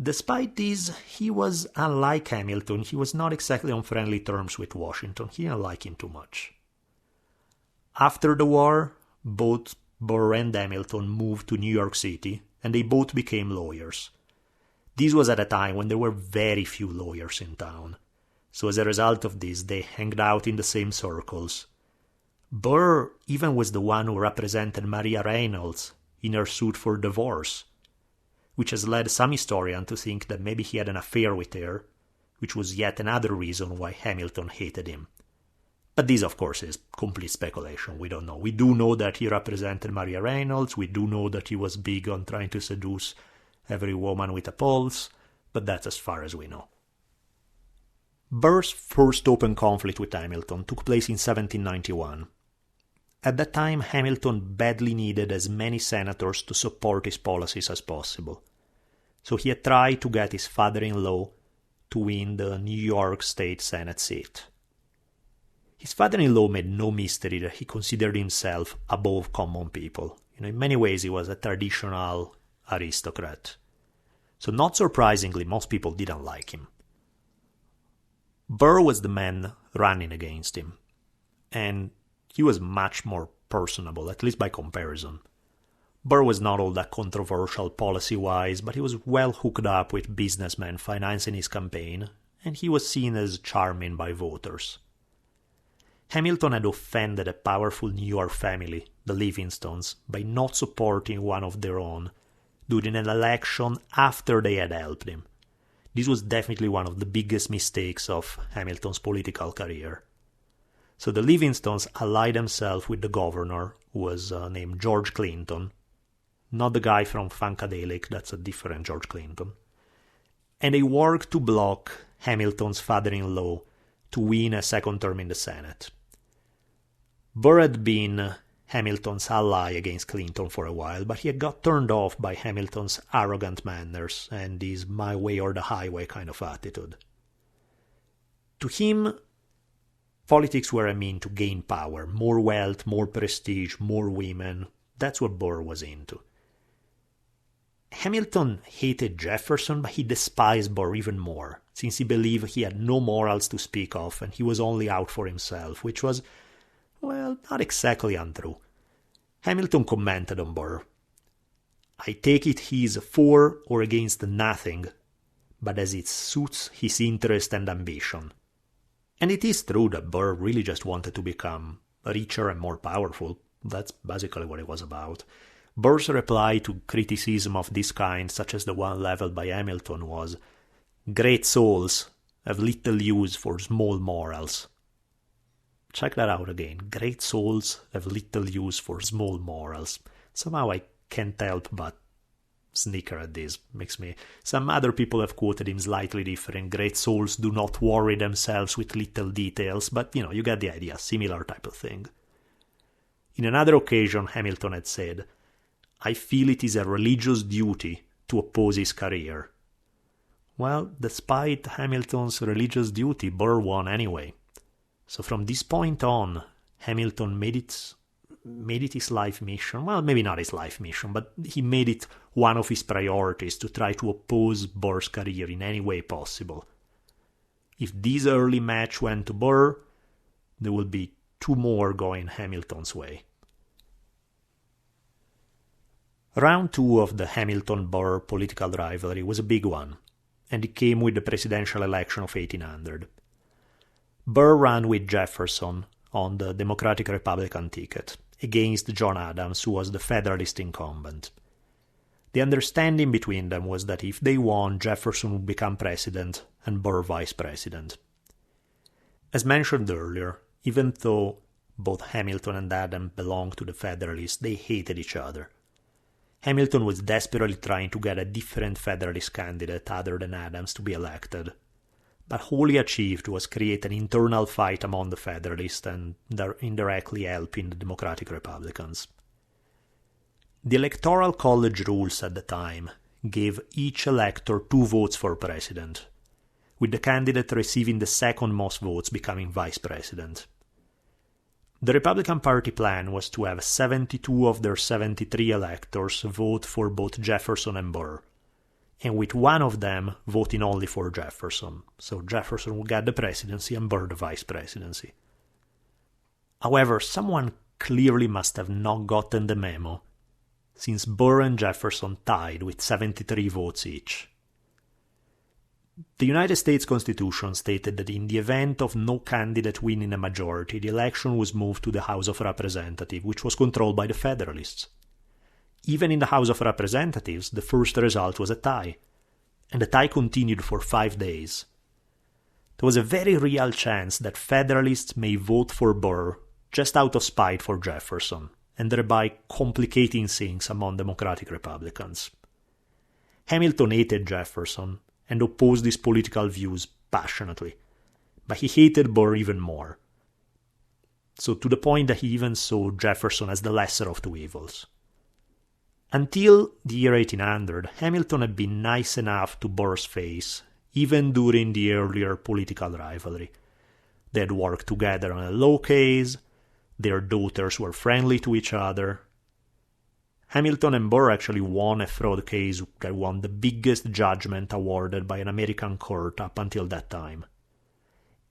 Despite this, he was, unlike Hamilton, he was not exactly on friendly terms with Washington. He didn't like him too much. After the war, both Burr and Hamilton moved to New York City, and they both became lawyers. This was at a time when there were very few lawyers in town, so as a result of this, they hanged out in the same circles. Burr even was the one who represented Maria Reynolds in her suit for divorce, which has led some historians to think that maybe he had an affair with her, which was yet another reason why Hamilton hated him. But this, of course, is complete speculation. We don't know. We do know that he represented Maria Reynolds. We do know that he was big on trying to seduce every woman with a pulse, but that's as far as we know. Burr's first open conflict with Hamilton took place in 1791. At that time, Hamilton badly needed as many senators to support his policies as possible, so he had tried to get his father-in-law to win the New York State Senate seat. His father-in-law made no mystery that he considered himself above common people. In many ways he was a traditional aristocrat. So not surprisingly, most people didn't like him. Burr was the man running against him, and he was much more personable, at least by comparison. Burr was not all that controversial policy-wise, but he was well hooked up with businessmen financing his campaign, and he was seen as charming by voters. Hamilton had offended a powerful New York family, the Livingstons, by not supporting one of their own during an election after they had helped him. This was definitely one of the biggest mistakes of Hamilton's political career. So the Livingstons allied themselves with the governor, who was named George Clinton, not the guy from Funkadelic, that's a different George Clinton. And they worked to block Hamilton's father-in-law to win a second term in the Senate. Burr had been Hamilton's ally against Clinton for a while, but he had got turned off by Hamilton's arrogant manners and his my way or the highway kind of attitude. To him, politics were a mean to gain power, more wealth, more prestige, more women. That's what Burr was into. Hamilton hated Jefferson, but he despised Burr even more, since he believed he had no morals to speak of and he was only out for himself, which was, well, not exactly untrue. Hamilton commented on Burr. "I take it he is for or against nothing, but as it suits his interest and ambition." And it is true that Burr really just wanted to become richer and more powerful. That's basically what it was about. Burr's reply to criticism of this kind, such as the one leveled by Hamilton, was, "Great souls have little use for small morals." Check that out again. Great souls have little use for small morals. Somehow I can't help but snicker at this. Makes me... Some other people have quoted him slightly different. Great souls do not worry themselves with little details, but you get the idea. Similar type of thing. In another occasion, Hamilton had said, "I feel it is a religious duty to oppose his career." Well, despite Hamilton's religious duty, Burr won anyway. So from this point on, Hamilton made it his life mission. Well, maybe not his life mission, but he made it one of his priorities to try to oppose Burr's career in any way possible. If this early match went to Burr, there will be two more going Hamilton's way. Round 2 of the Hamilton-Burr political rivalry was a big one, and it came with the presidential election of 1800. Burr ran with Jefferson on the Democratic-Republican ticket, against John Adams, who was the Federalist incumbent. The understanding between them was that if they won, Jefferson would become president and Burr vice president. As mentioned earlier, even though both Hamilton and Adams belonged to the Federalists, they hated each other. Hamilton was desperately trying to get a different Federalist candidate other than Adams to be elected, but all he achieved was create an internal fight among the Federalists and indirectly helping the Democratic Republicans. The Electoral College rules at the time gave each elector 2 votes for president, with the candidate receiving the second most votes becoming vice president. The Republican Party plan was to have 72 of their 73 electors vote for both Jefferson and Burr, and with one of them voting only for Jefferson, so Jefferson would get the presidency and Burr the vice presidency. However, someone clearly must have not gotten the memo, since Burr and Jefferson tied with 73 votes each. The United States Constitution stated that in the event of no candidate winning a majority, the election was moved to the House of Representatives, which was controlled by the Federalists. Even in the House of Representatives, the first result was a tie, and the tie continued for 5 days. There was a very real chance that Federalists may vote for Burr just out of spite for Jefferson, and thereby complicating things among Democratic Republicans. Hamilton hated Jefferson and opposed his political views passionately, but he hated Burr even more, so to the point that he even saw Jefferson as the lesser of 2 evils. Until the year 1800, Hamilton had been nice enough to Burr's face, even during the earlier political rivalry. They had worked together on a law case, their daughters were friendly to each other. Hamilton and Burr actually won a fraud case that won the biggest judgment awarded by an American court up until that time.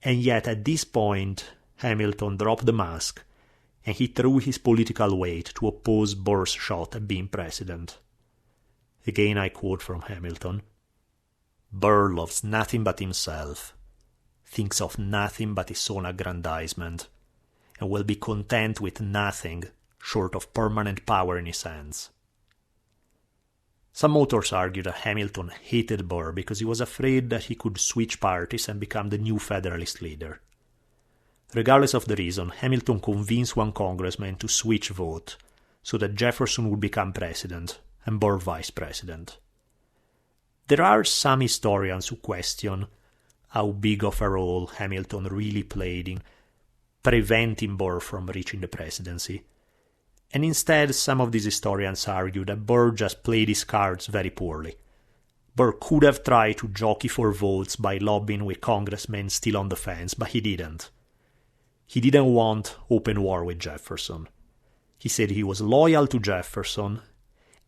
And yet at this point, Hamilton dropped the mask and he threw his political weight to oppose Burr's shot at being president. Again I quote from Hamilton, "Burr loves nothing but himself, thinks of nothing but his own aggrandizement, and will be content with nothing short of permanent power in his hands." Some authors argue that Hamilton hated Burr because he was afraid that he could switch parties and become the new Federalist leader. Regardless of the reason, Hamilton convinced one congressman to switch vote so that Jefferson would become president and Burr vice president. There are some historians who question how big of a role Hamilton really played in preventing Burr from reaching the presidency, and instead some of these historians argue that Burr just played his cards very poorly. Burr could have tried to jockey for votes by lobbying with congressmen still on the fence, but he didn't. He didn't want open war with Jefferson. He said he was loyal to Jefferson,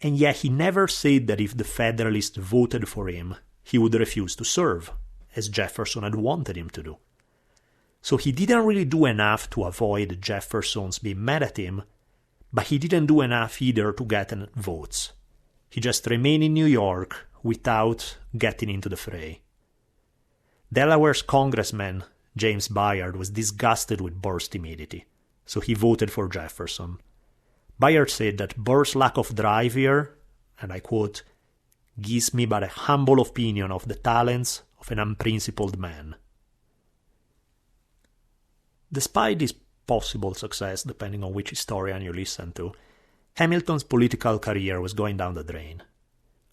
and yet he never said that if the Federalists voted for him, he would refuse to serve, as Jefferson had wanted him to do. So he didn't really do enough to avoid Jefferson's being mad at him, but he didn't do enough either to get votes. He just remained in New York without getting into the fray. Delaware's congressman, James Bayard, was disgusted with Burr's timidity, so he voted for Jefferson. Bayard said that Burr's lack of drive here, and I quote, "gives me but a humble opinion of the talents of an unprincipled man." Despite this possible success, depending on which historian you listen to, Hamilton's political career was going down the drain.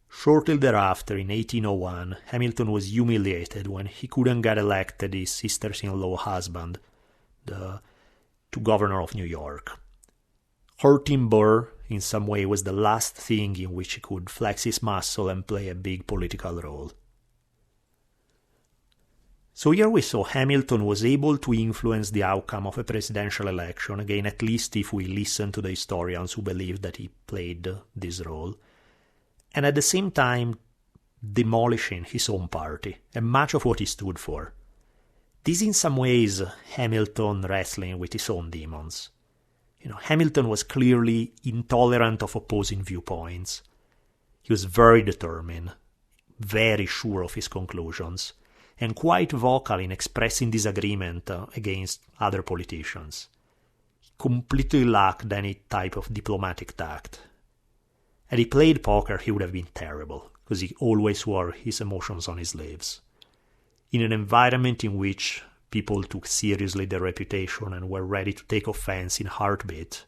Shortly thereafter, in 1801, Hamilton was humiliated when he couldn't get elected his sister-in-law husband to governor of New York. Hurting Burr in some way was the last thing in which he could flex his muscle and play a big political role. So here we saw Hamilton was able to influence the outcome of a presidential election, again at least if we listen to the historians who believe that he played this role, and at the same time demolishing his own party and much of what he stood for. This in some ways Hamilton wrestling with his own demons. Hamilton was clearly intolerant of opposing viewpoints. He was very determined, very sure of his conclusions, and quite vocal in expressing disagreement against other politicians. He completely lacked any type of diplomatic tact. Had he played poker, he would have been terrible, because he always wore his emotions on his sleeves. In an environment in which people took seriously their reputation and were ready to take offense in a heartbeat,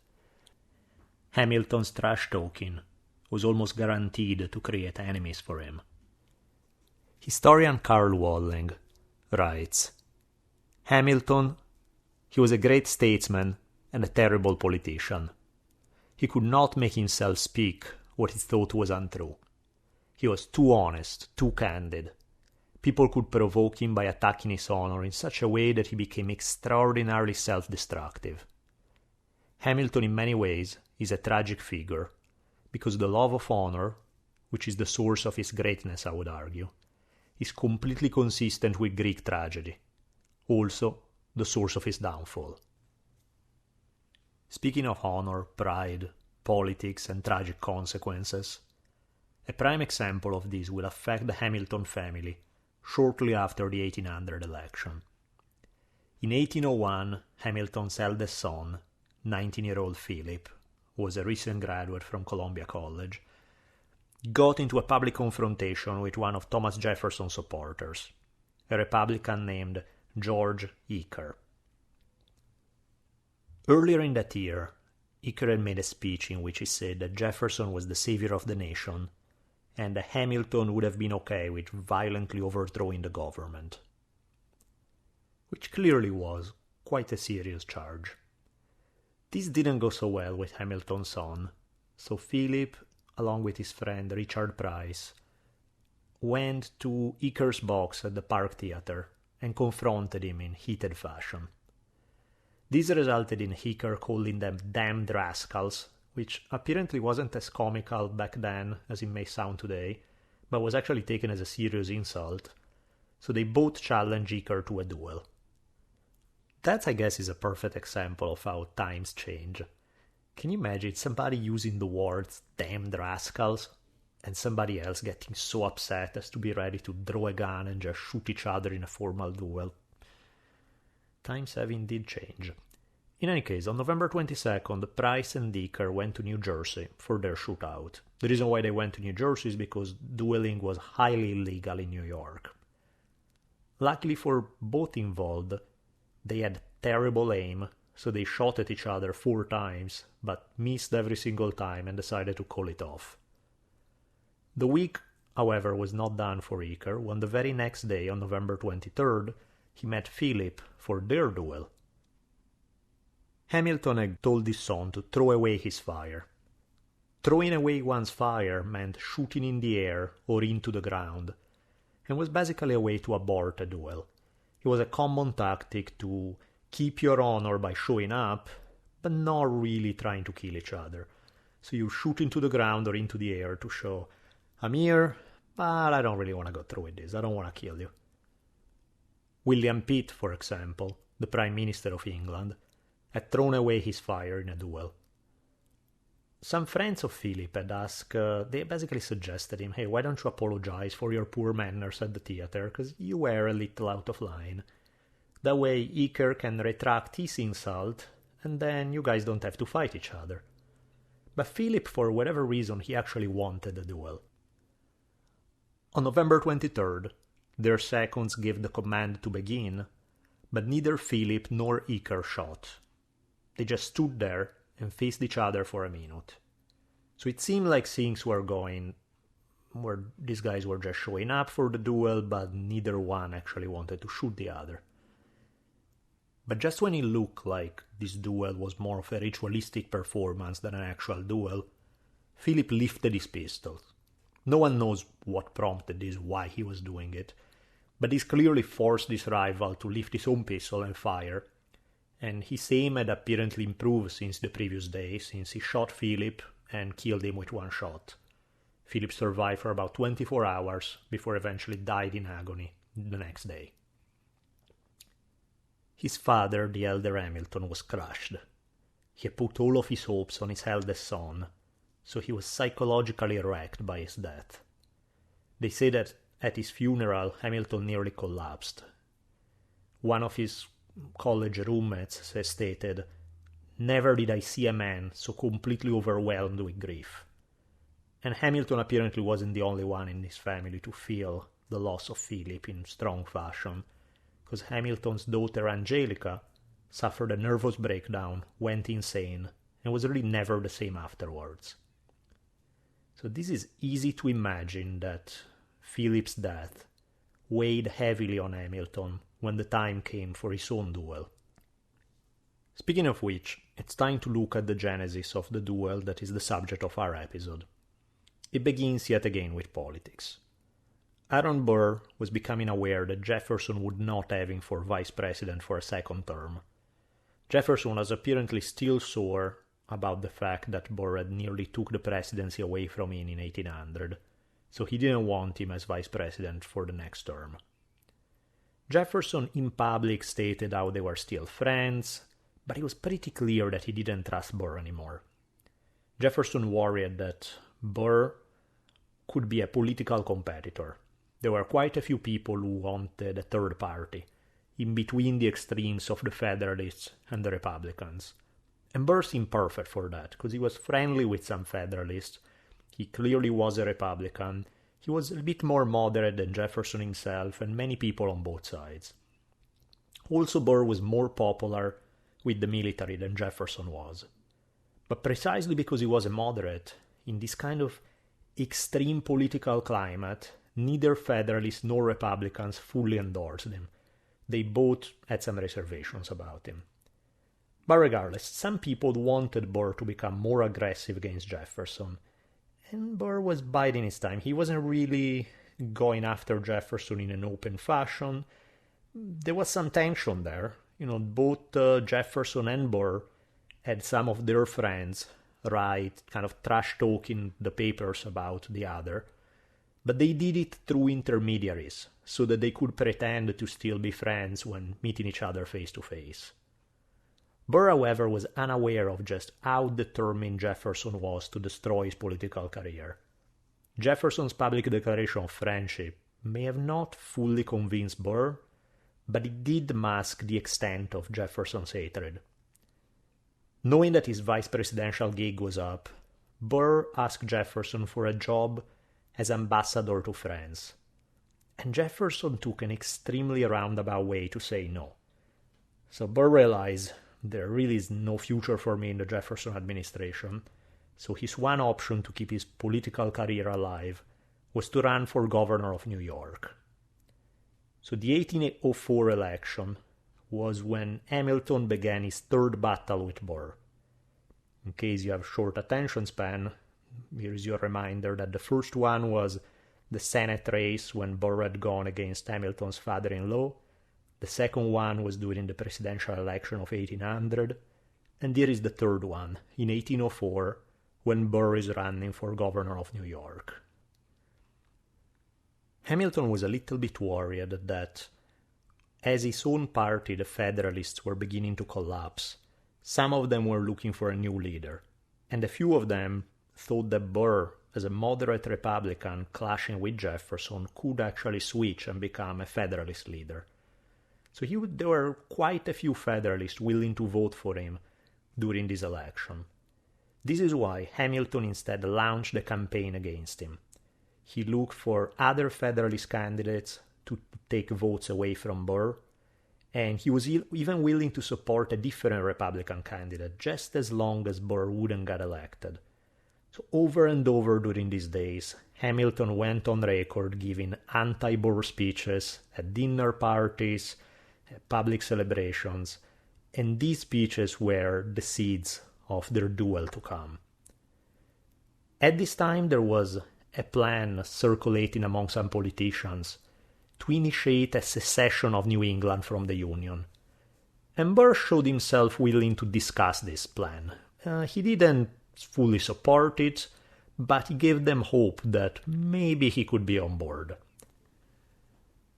Hamilton's trash-talking was almost guaranteed to create enemies for him. Historian Carl Walling writes, Hamilton, he was a great statesman and a terrible politician. He could not make himself speak what he thought was untrue. He was too honest, too candid. People could provoke him by attacking his honor in such a way that he became extraordinarily self-destructive. Hamilton in many ways is a tragic figure, because the love of honor, which is the source of his greatness, I would argue, is completely consistent with Greek tragedy, also the source of his downfall. Speaking of honor, pride, politics, and tragic consequences, a prime example of this will affect the Hamilton family shortly after the 1800 election. In 1801, Hamilton's eldest son, 19-year-old Philip, who was a recent graduate from Columbia College, got into a public confrontation with one of Thomas Jefferson's supporters, a Republican named George Eaker. Earlier in that year, Eaker had made a speech in which he said that Jefferson was the savior of the nation and that Hamilton would have been okay with violently overthrowing the government, which clearly was quite a serious charge. This didn't go so well with Hamilton's son, so Philip, along with his friend Richard Price, went to Eaker's box at the Park Theatre and confronted him in heated fashion. This resulted in Eaker calling them damned rascals, which apparently wasn't as comical back then as it may sound today, but was actually taken as a serious insult, so they both challenged Eaker to a duel. That, I guess, is a perfect example of how times change. Can you imagine somebody using the words damned rascals and somebody else getting so upset as to be ready to draw a gun and just shoot each other in a formal duel? Times have indeed changed. In any case, on November 22nd, Price and Eaker went to New Jersey for their shootout. The reason why they went to New Jersey is because dueling was highly illegal in New York. Luckily for both involved, they had terrible aim, so they shot at each other 4 times, but missed every single time and decided to call it off. The week, however, was not done for Eaker when the very next day, on November 23rd, he met Philip for their duel. Hamilton had told his son to throw away his fire. Throwing away one's fire meant shooting in the air or into the ground, and was basically a way to abort a duel. It was a common tactic to keep your honor by showing up, but not really trying to kill each other. So you shoot into the ground or into the air to show, I'm here, but I don't really want to go through with this. I don't want to kill you. William Pitt, for example, the Prime Minister of England, had thrown away his fire in a duel. Some friends of Philip had asked, they basically suggested him, hey, why don't you apologize for your poor manners at the theatre, because you were a little out of line. That way Eaker can retract his insult, and then you guys don't have to fight each other. But Philip, for whatever reason, he actually wanted a duel. On November 23rd, their seconds gave the command to begin, but neither Philip nor Eaker shot. They just stood there and faced each other for a minute. So it seemed like things were going where these guys were just showing up for the duel, but neither one actually wanted to shoot the other. But just when it looked like this duel was more of a ritualistic performance than an actual duel, Philip lifted his pistol. No one knows what prompted this, why he was doing it, but this clearly forced his rival to lift his own pistol and fire, and his aim had apparently improved since the previous day, since he shot Philip and killed him with one shot. Philip survived for about 24 hours before eventually died in agony the next day. His father, the elder Hamilton, was crushed. He had put all of his hopes on his eldest son, so he was psychologically wrecked by his death. They say that at his funeral, Hamilton nearly collapsed. One of his college roommates has stated, "Never did I see a man so completely overwhelmed with grief." And Hamilton apparently wasn't the only one in his family to feel the loss of Philip in strong fashion. because Hamilton's daughter Angelica suffered a nervous breakdown, went insane, and was really never the same afterwards. So this is easy to imagine that Philip's death weighed heavily on Hamilton when the time came for his own duel. Speaking of which, it's time to look at the genesis of the duel that is the subject of our episode. It begins yet again with politics. Aaron Burr was becoming aware that Jefferson would not have him for vice president for a second term. Jefferson was apparently still sore about the fact that Burr had nearly took the presidency away from him in 1800, so he didn't want him as vice president for the next term. Jefferson in public stated how they were still friends, but it was pretty clear that he didn't trust Burr anymore. Jefferson worried that Burr could be a political competitor. There were quite a few people who wanted a third party, in between the extremes of the Federalists and the Republicans. And Burr seemed perfect for that, because he was friendly with some Federalists, he clearly was a Republican, he was a bit more moderate than Jefferson himself, and many people on both sides. Also, Burr was more popular with the military than Jefferson was. But precisely because he was a moderate, in this kind of extreme political climate, neither Federalists nor Republicans fully endorsed him. They both had some reservations about him. But regardless, some people wanted Burr to become more aggressive against Jefferson, and Burr was biding his time. He wasn't really going after Jefferson in an open fashion. There was some tension there. Both Jefferson and Burr had some of their friends write kind of trash-talking the papers about the other, but they did it through intermediaries, so that they could pretend to still be friends when meeting each other face-to-face. Burr, however, was unaware of just how determined Jefferson was to destroy his political career. Jefferson's public declaration of friendship may have not fully convinced Burr, but it did mask the extent of Jefferson's hatred. Knowing that his vice presidential gig was up, Burr asked Jefferson for a job as ambassador to France, and Jefferson took an extremely roundabout way to say no. So Burr realized there really is no future for me in the Jefferson administration, so his one option to keep his political career alive was to run for governor of New York. So the 1804 election was when Hamilton began his third battle with Burr. In case you have short attention span, here is your reminder that the first one was the Senate race when Burr had gone against Hamilton's father-in-law. The second one was during the presidential election of 1800. And here is the third one, in 1804, when Burr is running for governor of New York. Hamilton was a little bit worried that, as his own party, the Federalists, were beginning to collapse, some of them were looking for a new leader, and a few of them thought that Burr, as a moderate Republican clashing with Jefferson, could actually switch and become a Federalist leader. So there were quite a few Federalists willing to vote for him during this election. This is why Hamilton instead launched a campaign against him. He looked for other Federalist candidates to take votes away from Burr, and he was even willing to support a different Republican candidate just as long as Burr wouldn't get elected. So over and over during these days, Hamilton went on record giving anti-Burr speeches at dinner parties, at public celebrations, and these speeches were the seeds of their duel to come. At this time, there was a plan circulating among some politicians to initiate a secession of New England from the Union. And Burr showed himself willing to discuss this plan. He didn't fully support it, but he gave them hope that maybe he could be on board.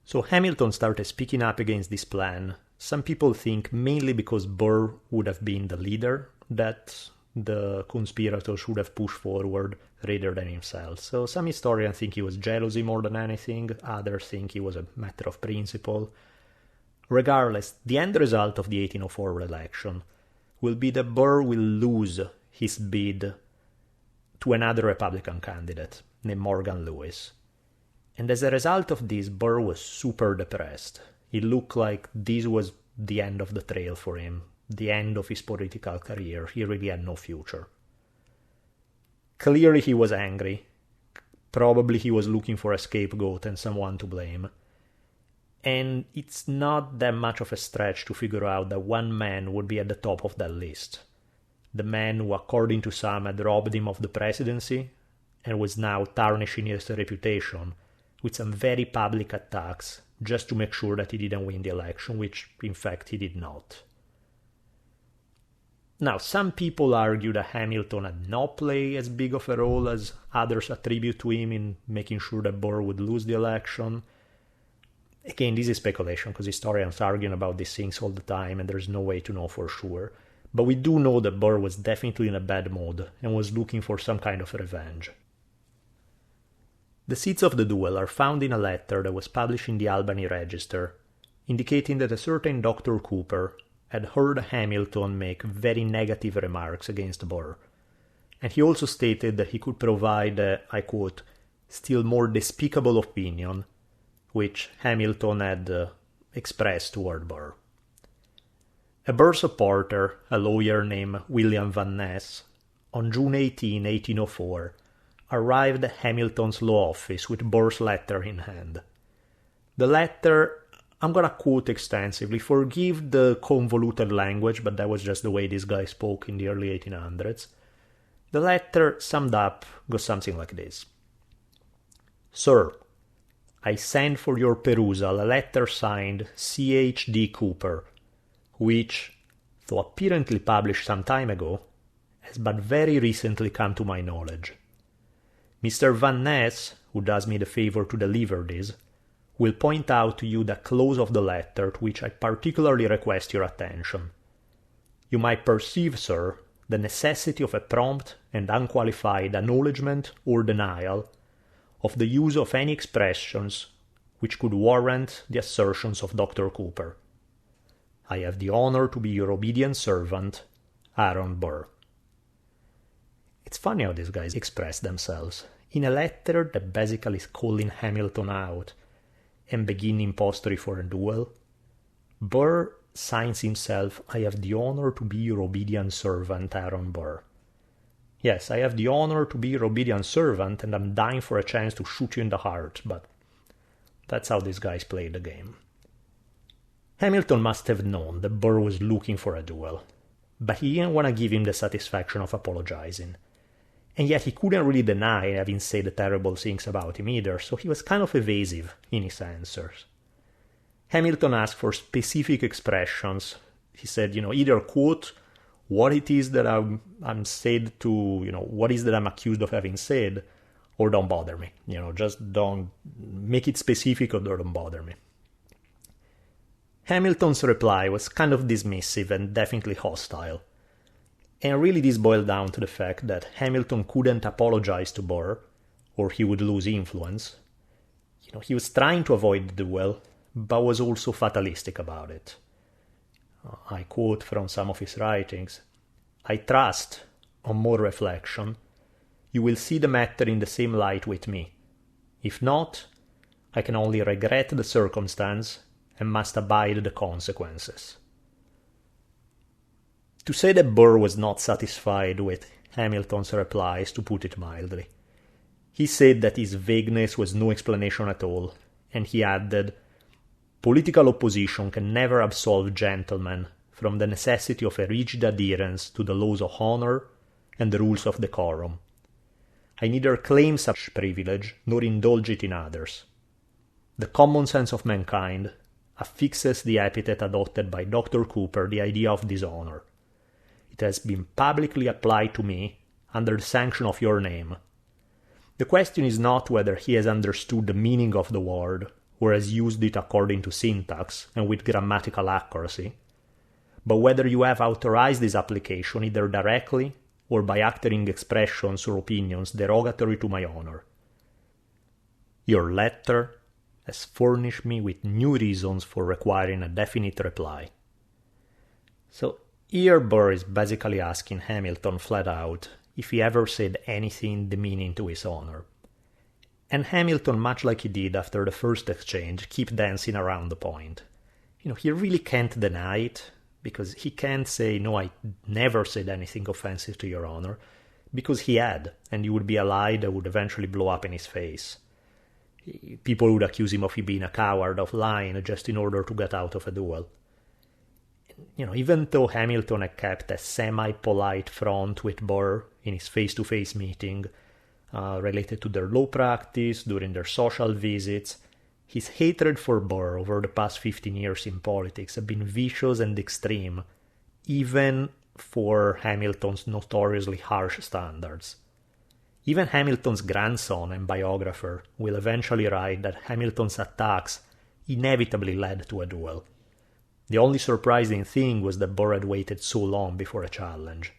So Hamilton started speaking up against this plan. Some people think mainly because Burr would have been the leader that the conspirators should have pushed forward rather than himself. So some historians think it was jealousy more than anything, others think it was a matter of principle. Regardless, the end result of the 1804 election will be that Burr will lose his bid to another Republican candidate named Morgan Lewis. And as a result of this, Burr was super depressed. It looked like this was the end of the trail for him, the end of his political career. He really had no future. Clearly he was angry. Probably he was looking for a scapegoat and someone to blame. And it's not that much of a stretch to figure out that one man would be at the top of that list. The man who, according to some, had robbed him of the presidency and was now tarnishing his reputation with some very public attacks just to make sure that he didn't win the election, which in fact he did not. Now, some people argue that Hamilton had not played as big of a role as others attribute to him in making sure that Burr would lose the election. Again, this is speculation because historians argue about these things all the time and there's no way to know for sure. But we do know that Burr was definitely in a bad mood and was looking for some kind of revenge. The seeds of the duel are found in a letter that was published in the Albany Register, indicating that a certain Dr. Cooper had heard Hamilton make very negative remarks against Burr, and he also stated that he could provide a, I quote, still more despicable opinion, which Hamilton had expressed toward Burr. A Burr supporter, a lawyer named William Van Ness, on June 18, 1804, arrived at Hamilton's law office with Burr's letter in hand. The letter, I'm gonna quote extensively, forgive the convoluted language, but that was just the way this guy spoke in the early 1800s. The letter, summed up, goes something like this. Sir, I send for your perusal a letter signed C.H.D. Cooper, which, though apparently published some time ago, has but very recently come to my knowledge. Mr. Van Ness, who does me the favor to deliver this, will point out to you the clause of the letter to which I particularly request your attention. You might perceive, sir, the necessity of a prompt and unqualified acknowledgment or denial of the use of any expressions which could warrant the assertions of Dr. Cooper. I have the honor to be your obedient servant, Aaron Burr. It's funny how these guys express themselves. In a letter that basically is calling Hamilton out and beginning impostery for a duel, Burr signs himself, I have the honor to be your obedient servant, Aaron Burr. Yes, I have the honor to be your obedient servant and I'm dying for a chance to shoot you in the heart, but that's how these guys play the game. Hamilton must have known that Burr was looking for a duel, but he didn't want to give him the satisfaction of apologizing. And yet he couldn't really deny having said terrible things about him either, so he was kind of evasive in his answers. Hamilton asked for specific expressions. He said, either quote what it is that I'm said to, what is that I'm accused of having said, or don't bother me. Just don't make it specific or don't bother me. Hamilton's reply was kind of dismissive and definitely hostile. And really this boiled down to the fact that Hamilton couldn't apologize to Burr, or he would lose influence. He was trying to avoid the duel, but was also fatalistic about it. I quote from some of his writings, I trust, on more reflection, you will see the matter in the same light with me. If not, I can only regret the circumstance and must abide the consequences. To say that Burr was not satisfied with Hamilton's replies, to put it mildly. He said that his vagueness was no explanation at all, and he added, political opposition can never absolve gentlemen from the necessity of a rigid adherence to the laws of honor and the rules of decorum. I neither claim such privilege nor indulge it in others. The common sense of mankind affixes the epithet adopted by Dr. Cooper, the idea of dishonor. It has been publicly applied to me under the sanction of your name. The question is not whether he has understood the meaning of the word or has used it according to syntax and with grammatical accuracy, but whether you have authorized this application either directly or by uttering expressions or opinions derogatory to my honor. Your letter has furnished me with new reasons for requiring a definite reply. So, here Burr is basically asking Hamilton flat out if he ever said anything demeaning to his honor. And Hamilton, much like he did after the first exchange, keep dancing around the point. he really can't deny it, because he can't say, no, I never said anything offensive to Your Honor, because he had, and it would be a lie that would eventually blow up in his face. People would accuse him of being a coward, of lying, just in order to get out of a duel. Even though Hamilton had kept a semi-polite front with Burr in his face-to-face meeting, related to their law practice, during their social visits, his hatred for Burr over the past 15 years in politics had been vicious and extreme, even for Hamilton's notoriously harsh standards. Even Hamilton's grandson and biographer will eventually write that Hamilton's attacks inevitably led to a duel. The only surprising thing was that Burr had waited so long before a challenge.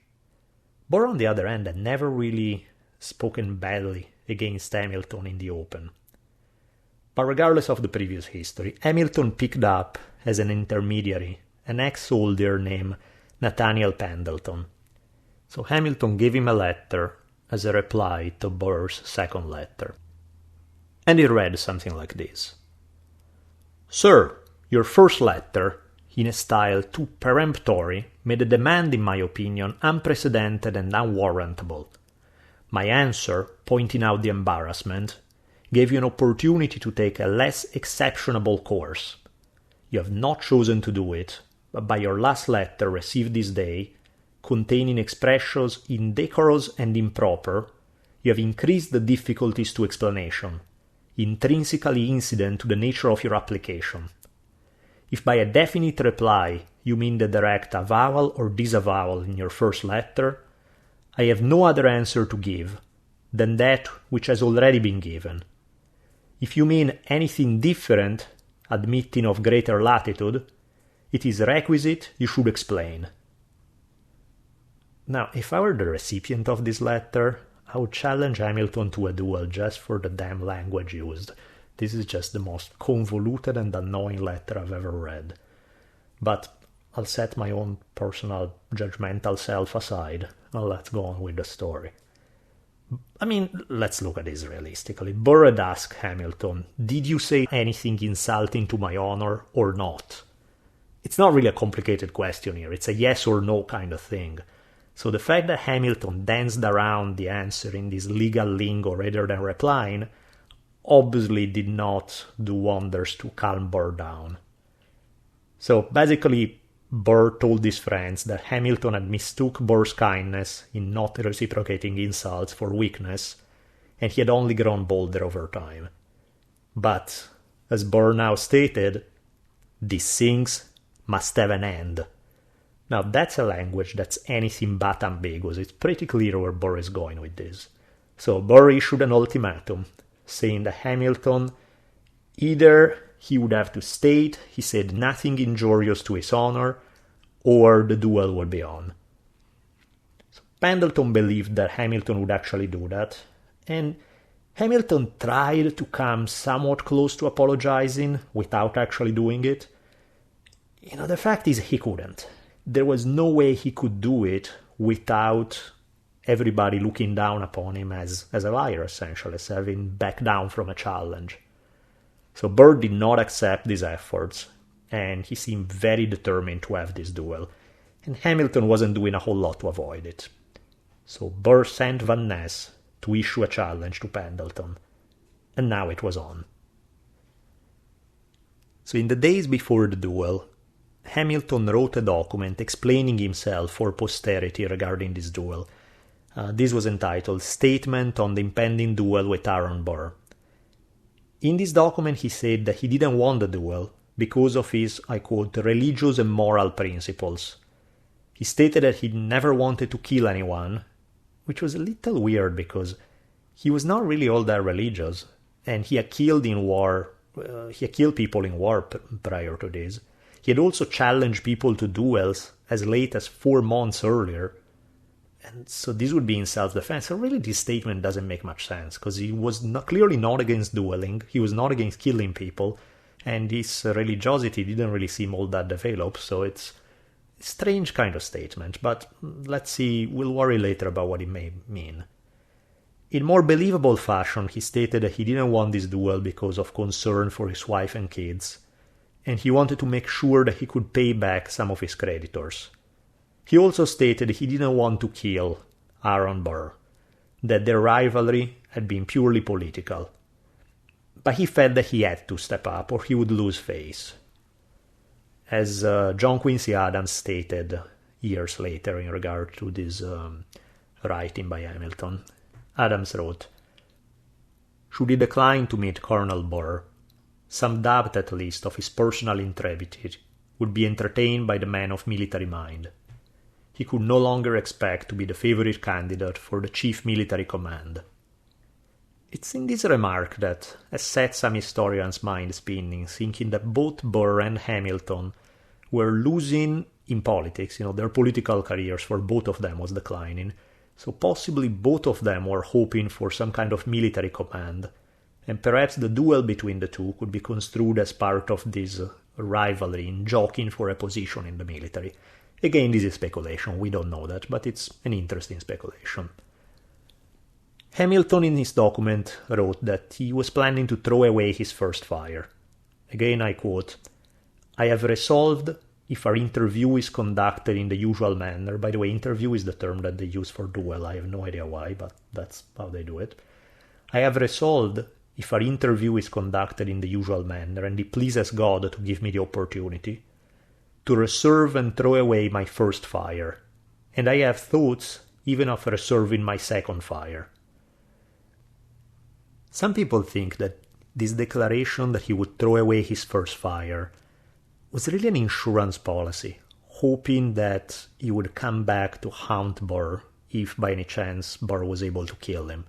Burr, on the other hand, had never really spoken badly against Hamilton in the open. But regardless of the previous history, Hamilton picked up as an intermediary an ex-soldier named Nathaniel Pendleton. So Hamilton gave him a letter as a reply to Burr's second letter. And it read something like this. Sir, your first letter, in a style too peremptory, made a demand, in my opinion, unprecedented and unwarrantable. My answer, pointing out the embarrassment, gave you an opportunity to take a less exceptionable course. You have not chosen to do it, but by your last letter received this day, containing expressions indecorous and improper, you have increased the difficulties to explanation, intrinsically incident to the nature of your application. If by a definite reply you mean the direct avowal or disavowal in your first letter, I have no other answer to give than that which has already been given. If you mean anything different, admitting of greater latitude, it is requisite you should explain. Now, if I were the recipient of this letter, I would challenge Hamilton to a duel just for the damn language used. This is just the most convoluted and annoying letter I've ever read. But I'll set my own personal judgmental self aside and let's go on with the story. I mean, let's look at this realistically. Burr had asked Hamilton, did you say anything insulting to my honor or not? It's not really a complicated question here, it's a yes or no kind of thing. So the fact that Hamilton danced around the answer in this legal lingo rather than replying obviously did not do wonders to calm Burr down. So basically, Burr told his friends that Hamilton had mistook Burr's kindness in not reciprocating insults for weakness, and he had only grown bolder over time. But, as Burr now stated, these things must have an end. Now that's a language that's anything but ambiguous. It's pretty clear where Burr is going with this. So Burr issued an ultimatum, saying that Hamilton, either he would have to state he said nothing injurious to his honor, or the duel would be on. So Pendleton believed that Hamilton would actually do that, and Hamilton tried to come somewhat close to apologizing without actually doing it. The fact is he couldn't. There was no way he could do it without everybody looking down upon him as a liar, essentially, as having backed down from a challenge. So Burr did not accept these efforts, and he seemed very determined to have this duel, and Hamilton wasn't doing a whole lot to avoid it. So Burr sent Van Ness to issue a challenge to Pendleton, and now it was on. So in the days before the duel, Hamilton wrote a document explaining himself for posterity regarding this duel. This was entitled Statement on the Impending Duel with Aaron Burr. In this document he said that he didn't want the duel because of his, I quote, religious and moral principles. He stated that he never wanted to kill anyone, which was a little weird because he was not really all that religious, and he had killed in war. He had killed people in war prior to this. He had also challenged people to duels as late as 4 months earlier, and so this would be in self-defense. So really this statement doesn't make much sense, because he was clearly not against dueling, he was not against killing people, and his religiosity didn't really seem all that developed, so it's a strange kind of statement, but let's see, we'll worry later about what it may mean. In more believable fashion, he stated that he didn't want this duel because of concern for his wife and kids, and he wanted to make sure that he could pay back some of his creditors. He also stated he didn't want to kill Aaron Burr, that their rivalry had been purely political. But he felt that he had to step up or he would lose face. As John Quincy Adams stated years later in regard to this writing by Hamilton, Adams wrote, "Should he decline to meet Colonel Burr, some doubt at least of his personal intrepidity would be entertained by the man of military mind. He could no longer expect to be the favorite candidate for the chief military command." It's in this remark that has set some historians' mind spinning, thinking that both Burr and Hamilton were losing in politics, their political careers for both of them was declining, so possibly both of them were hoping for some kind of military command, and perhaps the duel between the two could be construed as part of this rivalry in jockeying for a position in the military. Again, this is speculation, we don't know that, but it's an interesting speculation. Hamilton in his document wrote that he was planning to throw away his first fire. Again I quote, "I have resolved, if our interview is conducted in the usual manner," by the way, interview is the term that they use for duel, I have no idea why, but that's how they do it. "I have resolved, if our interview is conducted in the usual manner, and it pleases God to give me the opportunity, to reserve and throw away my first fire, and I have thoughts even of reserving my second fire." Some people think that this declaration that he would throw away his first fire was really an insurance policy, hoping that he would come back to haunt Burr if by any chance Burr was able to kill him.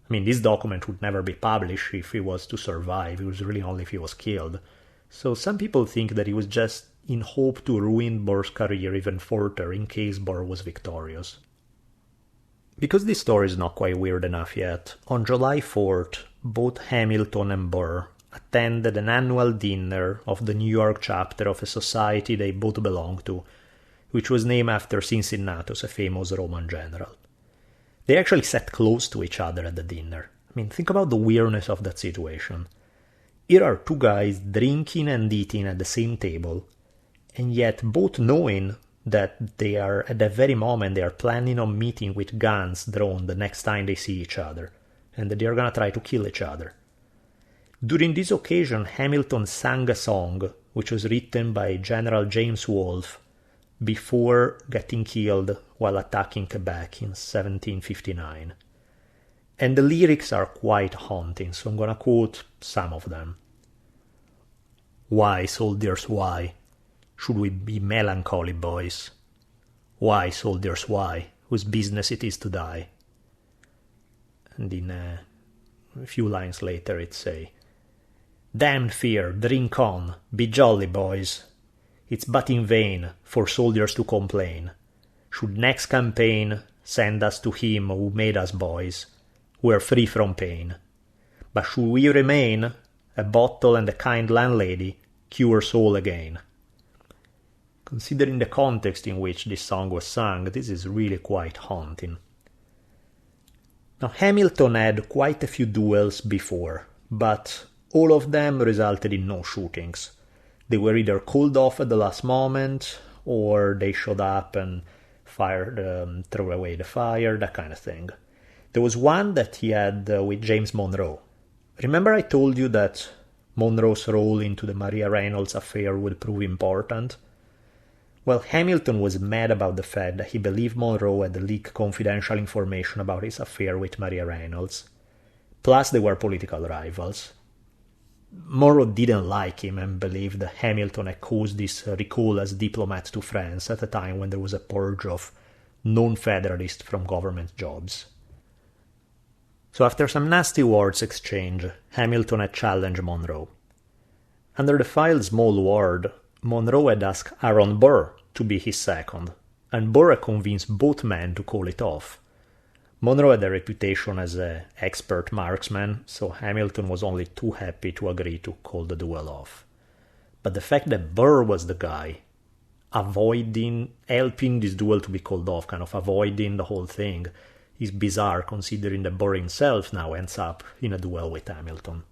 I mean, this document would never be published if he was to survive, it was really only if he was killed. So some people think that he was just in hope to ruin Burr's career even further in case Burr was victorious. Because this story is not quite weird enough yet, on July 4th, both Hamilton and Burr attended an annual dinner of the New York chapter of a society they both belonged to, which was named after Cincinnatus, a famous Roman general. They actually sat close to each other at the dinner. I mean, think about the weirdness of that situation. Here are two guys drinking and eating at the same table, and yet both knowing that they are, at that very moment, they are planning on meeting with guns drawn the next time they see each other, and that they are going to try to kill each other. During this occasion, Hamilton sang a song which was written by General James Wolfe before getting killed while attacking Quebec in 1759. And the lyrics are quite haunting, so I'm going to quote some of them. "Why, soldiers, why should we be melancholy, boys? Why, soldiers, why, whose business it is to die?" And in a few lines later it say, "Damned fear, drink on, be jolly, boys. It's but in vain for soldiers to complain. Should next campaign send us to him who made us boys, we're free from pain. But should we remain, a bottle and a kind landlady cures all again." Considering the context in which this song was sung, this is really quite haunting. Now, Hamilton had quite a few duels before, but all of them resulted in no shootings. They were either called off at the last moment, or they showed up and fired, threw away the fire, that kind of thing. There was one that he had with James Monroe. Remember I told you that Monroe's role into the Maria Reynolds affair would prove important? Well, Hamilton was mad about the fact that he believed Monroe had leaked confidential information about his affair with Maria Reynolds. Plus, they were political rivals. Monroe didn't like him and believed that Hamilton had caused this recall as diplomat to France at a time when there was a purge of non-federalists from government jobs. So after some nasty words exchanged, Hamilton had challenged Monroe. Under the file's small word, Monroe had asked Aaron Burr to be his second, and Burr had convinced both men to call it off. Monroe had a reputation as an expert marksman, so Hamilton was only too happy to agree to call the duel off. But the fact that Burr was the guy helping this duel to be called off, kind of avoiding the whole thing, is bizarre considering that Burr himself now ends up in a duel with Hamilton.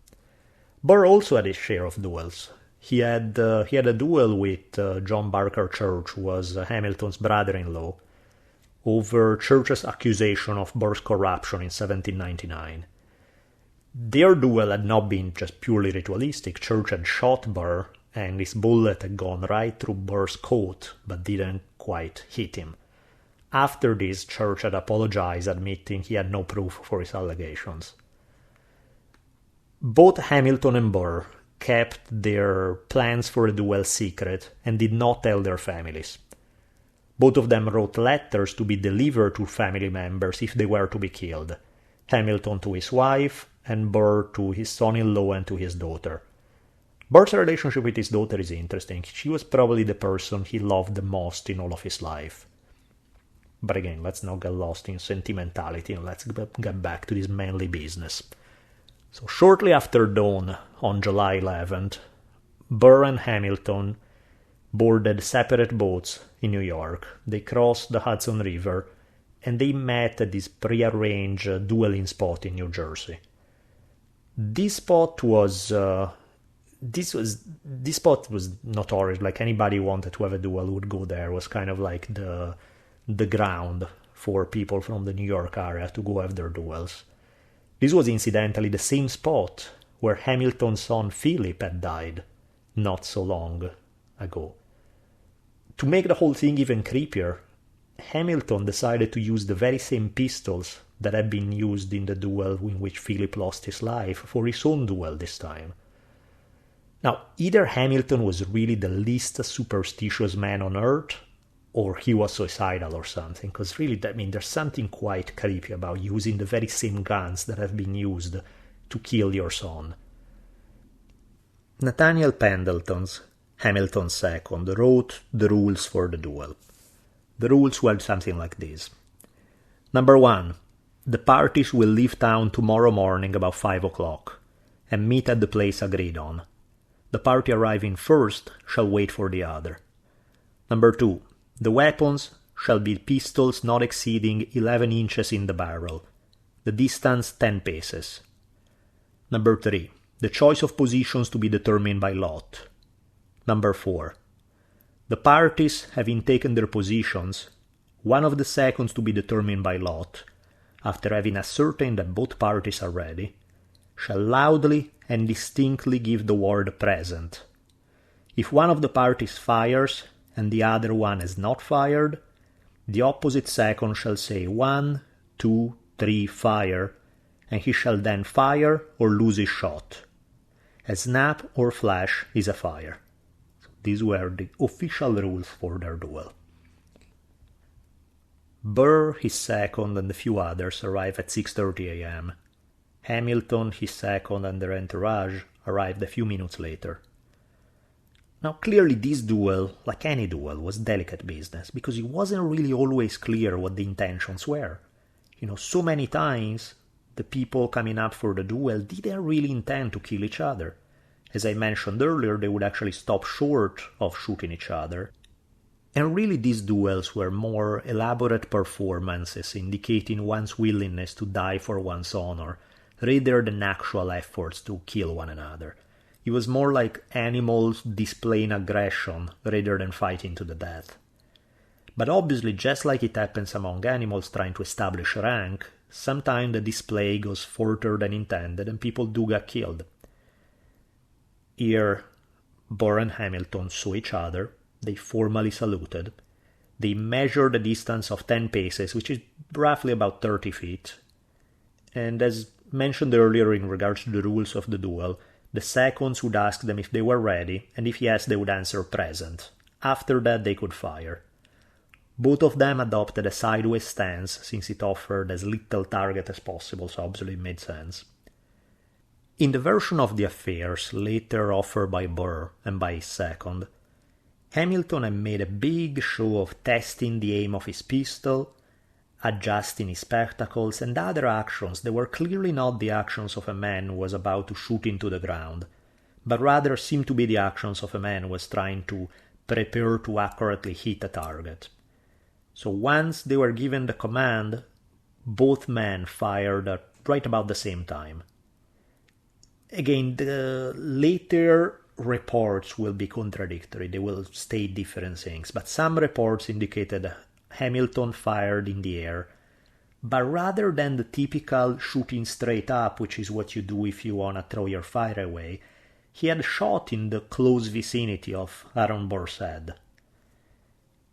Burr also had his share of duels. he had a duel with John Barker Church, who was Hamilton's brother-in-law, over Church's accusation of Burr's corruption in 1799. Their duel had not been just purely ritualistic. Church had shot Burr, and his bullet had gone right through Burr's coat, but didn't quite hit him. After this, Church had apologized, admitting he had no proof for his allegations. Both Hamilton and Burr kept their plans for a duel secret and did not tell their families. Both of them wrote letters to be delivered to family members if they were to be killed. Hamilton to his wife, and Burr to his son-in-law and to his daughter. Burr's relationship with his daughter is interesting. She was probably the person he loved the most in all of his life. But again, let's not get lost in sentimentality and let's get back to this manly business. So shortly after dawn on July 11th, Burr and Hamilton boarded separate boats in New York. They crossed the Hudson River and they met at this prearranged dueling spot in New Jersey. This spot was notorious. Like, anybody who wanted to have a duel would go there. It was kind of like the ground for people from the New York area to go have their duels. This was incidentally the same spot where Hamilton's son Philip had died not so long ago. To make the whole thing even creepier, Hamilton decided to use the very same pistols that had been used in the duel in which Philip lost his life for his own duel this time. Now, either Hamilton was really the least superstitious man on earth, or he was suicidal or something, because really, there's something quite creepy about using the very same guns that have been used to kill your son. Nathaniel Pendleton, Hamilton's second, wrote the rules for the duel. The rules were something like this. Number 1. The parties will leave town tomorrow morning about 5 o'clock and meet at the place agreed on. The party arriving first shall wait for the other. Number 2. The weapons shall be pistols not exceeding 11 inches in the barrel, the distance 10 paces. Number 3. The choice of positions to be determined by lot. Number 4. The parties having taken their positions, one of the seconds to be determined by lot, after having ascertained that both parties are ready, shall loudly and distinctly give the word present. If one of the parties fires and the other one has not fired, the opposite second shall say 1, 2, 3, fire, and he shall then fire or lose his shot. A snap or flash is a fire. These were the official rules for their duel. Burr, his second, and a few others arrived at 6:30 a.m. Hamilton, his second, and their entourage arrived a few minutes later. Now, clearly this duel, like any duel, was delicate business, because it wasn't really always clear what the intentions were. So many times, the people coming up for the duel didn't really intend to kill each other. As I mentioned earlier, they would actually stop short of shooting each other. And really these duels were more elaborate performances indicating one's willingness to die for one's honor, rather than actual efforts to kill one another. It was more like animals displaying aggression rather than fighting to the death. But obviously, just like it happens among animals trying to establish rank, sometimes the display goes further than intended and people do get killed. Here, Burr and Hamilton saw each other. They formally saluted. They measured a distance of 10 paces, which is roughly about 30 feet. And as mentioned earlier in regards to the rules of the duel, the seconds would ask them if they were ready, and if yes, they would answer present. After that, they could fire. Both of them adopted a sideways stance, since it offered as little target as possible, so obviously it made sense. In the version of the affairs later offered by Burr and by his second, Hamilton had made a big show of testing the aim of his pistol, adjusting his spectacles, and other actions that were clearly not the actions of a man who was about to shoot into the ground, but rather seemed to be the actions of a man who was trying to prepare to accurately hit a target. So once they were given the command, both men fired at right about the same time. Again, the later reports will be contradictory. They will state different things. But some reports indicated Hamilton fired in the air. But rather than the typical shooting straight up, which is what you do if you want to throw your fire away, he had shot in the close vicinity of Aaron Burr's head.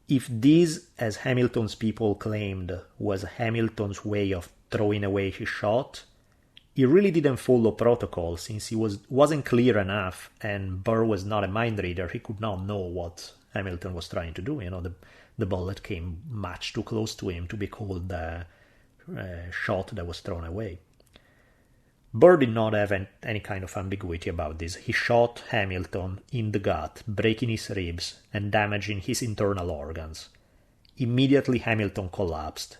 If this, as Hamilton's people claimed, was Hamilton's way of throwing away his shot, he really didn't follow protocol, since he wasn't clear enough and Burr was not a mind reader. He could not know what Hamilton was trying to do. The bullet came much too close to him to be called the shot that was thrown away. Burr did not have any kind of ambiguity about this. He shot Hamilton in the gut, breaking his ribs and damaging his internal organs. Immediately Hamilton collapsed.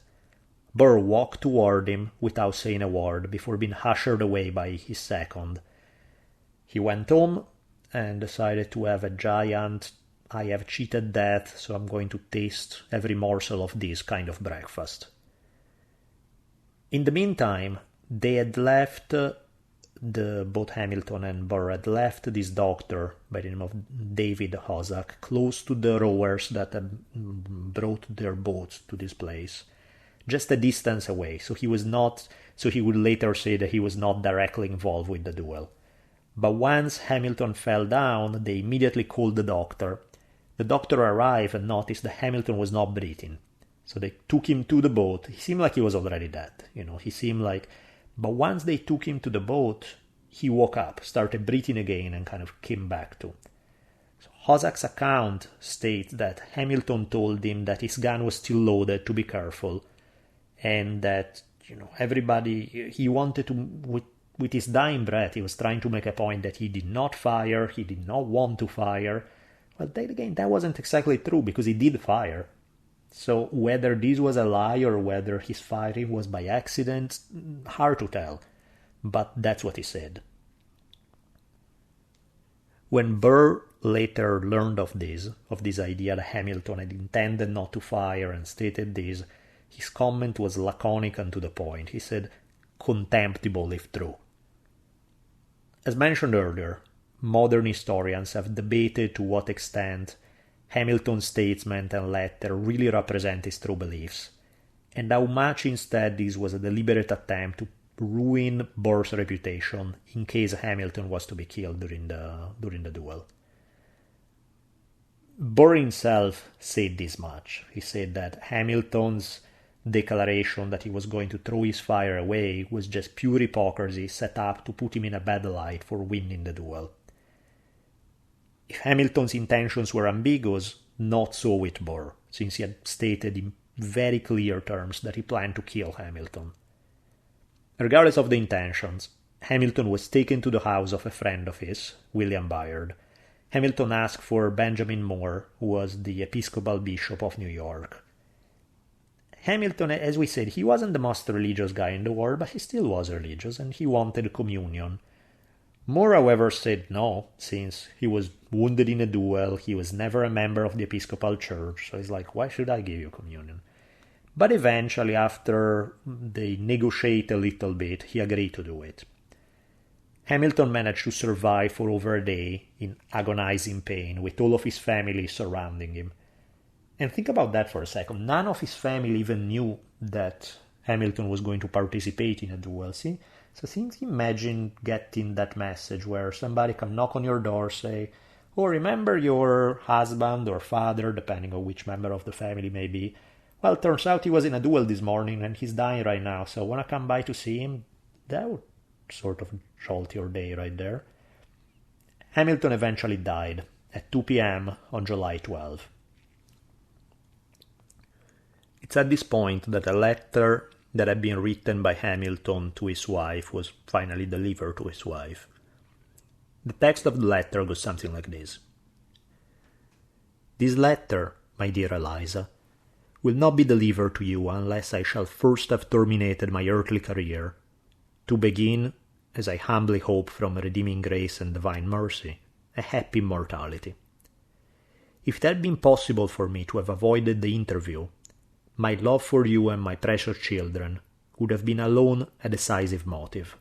Burr walked toward him without saying a word before being ushered away by his second. He went home and decided to have a giant, I have cheated death, so I'm going to taste every morsel of this kind of breakfast. In the meantime, they had left, both Hamilton and Burr had left this doctor by the name of David Hozak close to the rowers that had brought their boats to this place, just a distance away. So he would later say that he was not directly involved with the duel. But once Hamilton fell down, they immediately called the doctor. The doctor arrived and noticed that Hamilton was not breathing. So they took him to the boat. He seemed like he was already dead. But once they took him to the boat, he woke up, started breathing again, and kind of came back to. So Hozak's account states that Hamilton told him that his gun was still loaded, to be careful, and that, everybody, he wanted to, with his dying breath, he was trying to make a point that he did not fire, he did not want to fire. Well, then again, that wasn't exactly true, because he did fire. So whether this was a lie or whether his firing was by accident, hard to tell. But that's what he said. When Burr later learned of this idea that Hamilton had intended not to fire and stated this, his comment was laconic and to the point. He said, "Contemptible if true." As mentioned earlier, modern historians have debated to what extent Hamilton's statement and letter really represent his true beliefs, and how much instead this was a deliberate attempt to ruin Burr's reputation in case Hamilton was to be killed during the duel. Burr himself said this much. He said that Hamilton's declaration that he was going to throw his fire away was just pure hypocrisy set up to put him in a bad light for winning the duel. If Hamilton's intentions were ambiguous, not so with Burr, since he had stated in very clear terms that he planned to kill Hamilton. Regardless of the intentions, Hamilton was taken to the house of a friend of his, William Bayard. Hamilton asked for Benjamin Moore, who was the Episcopal Bishop of New York. Hamilton, as we said, he wasn't the most religious guy in the world, but he still was religious, and he wanted communion. Moore, however, said no, since he was wounded in a duel, he was never a member of the Episcopal Church, so he's like, why should I give you communion? But eventually, after they negotiate a little bit, he agreed to do it. Hamilton managed to survive for over a day in agonizing pain, with all of his family surrounding him. And think about that for a second. None of his family even knew that Hamilton was going to participate in a duel. See? So imagine getting that message where somebody come knock on your door, say, oh, remember your husband or father, depending on which member of the family may be. Well, turns out he was in a duel this morning and he's dying right now, so wanna come by to see him? That would sort of jolt your day right there. Hamilton eventually died at 2 p.m. on July 12. It's at this point that a letter that had been written by Hamilton to his wife was finally delivered to his wife. The text of the letter goes something like this. This letter, my dear Eliza, will not be delivered to you unless I shall first have terminated my earthly career, to begin, as I humbly hope from redeeming grace and divine mercy, a happy immortality. If it had been possible for me to have avoided the interview, my love for you and my precious children would have been alone a decisive motive.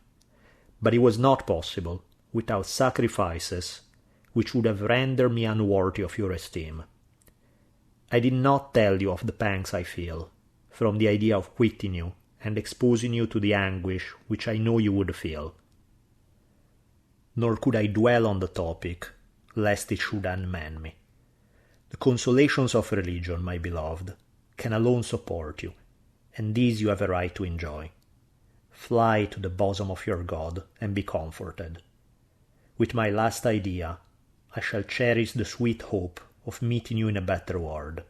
But it was not possible, without sacrifices, which would have rendered me unworthy of your esteem. I did not tell you of the pangs I feel, from the idea of quitting you and exposing you to the anguish which I know you would feel. Nor could I dwell on the topic, lest it should unman me. The consolations of religion, my beloved, can alone support you, and these you have a right to enjoy. Fly to the bosom of your God and be comforted. With my last idea, I shall cherish the sweet hope of meeting you in a better world.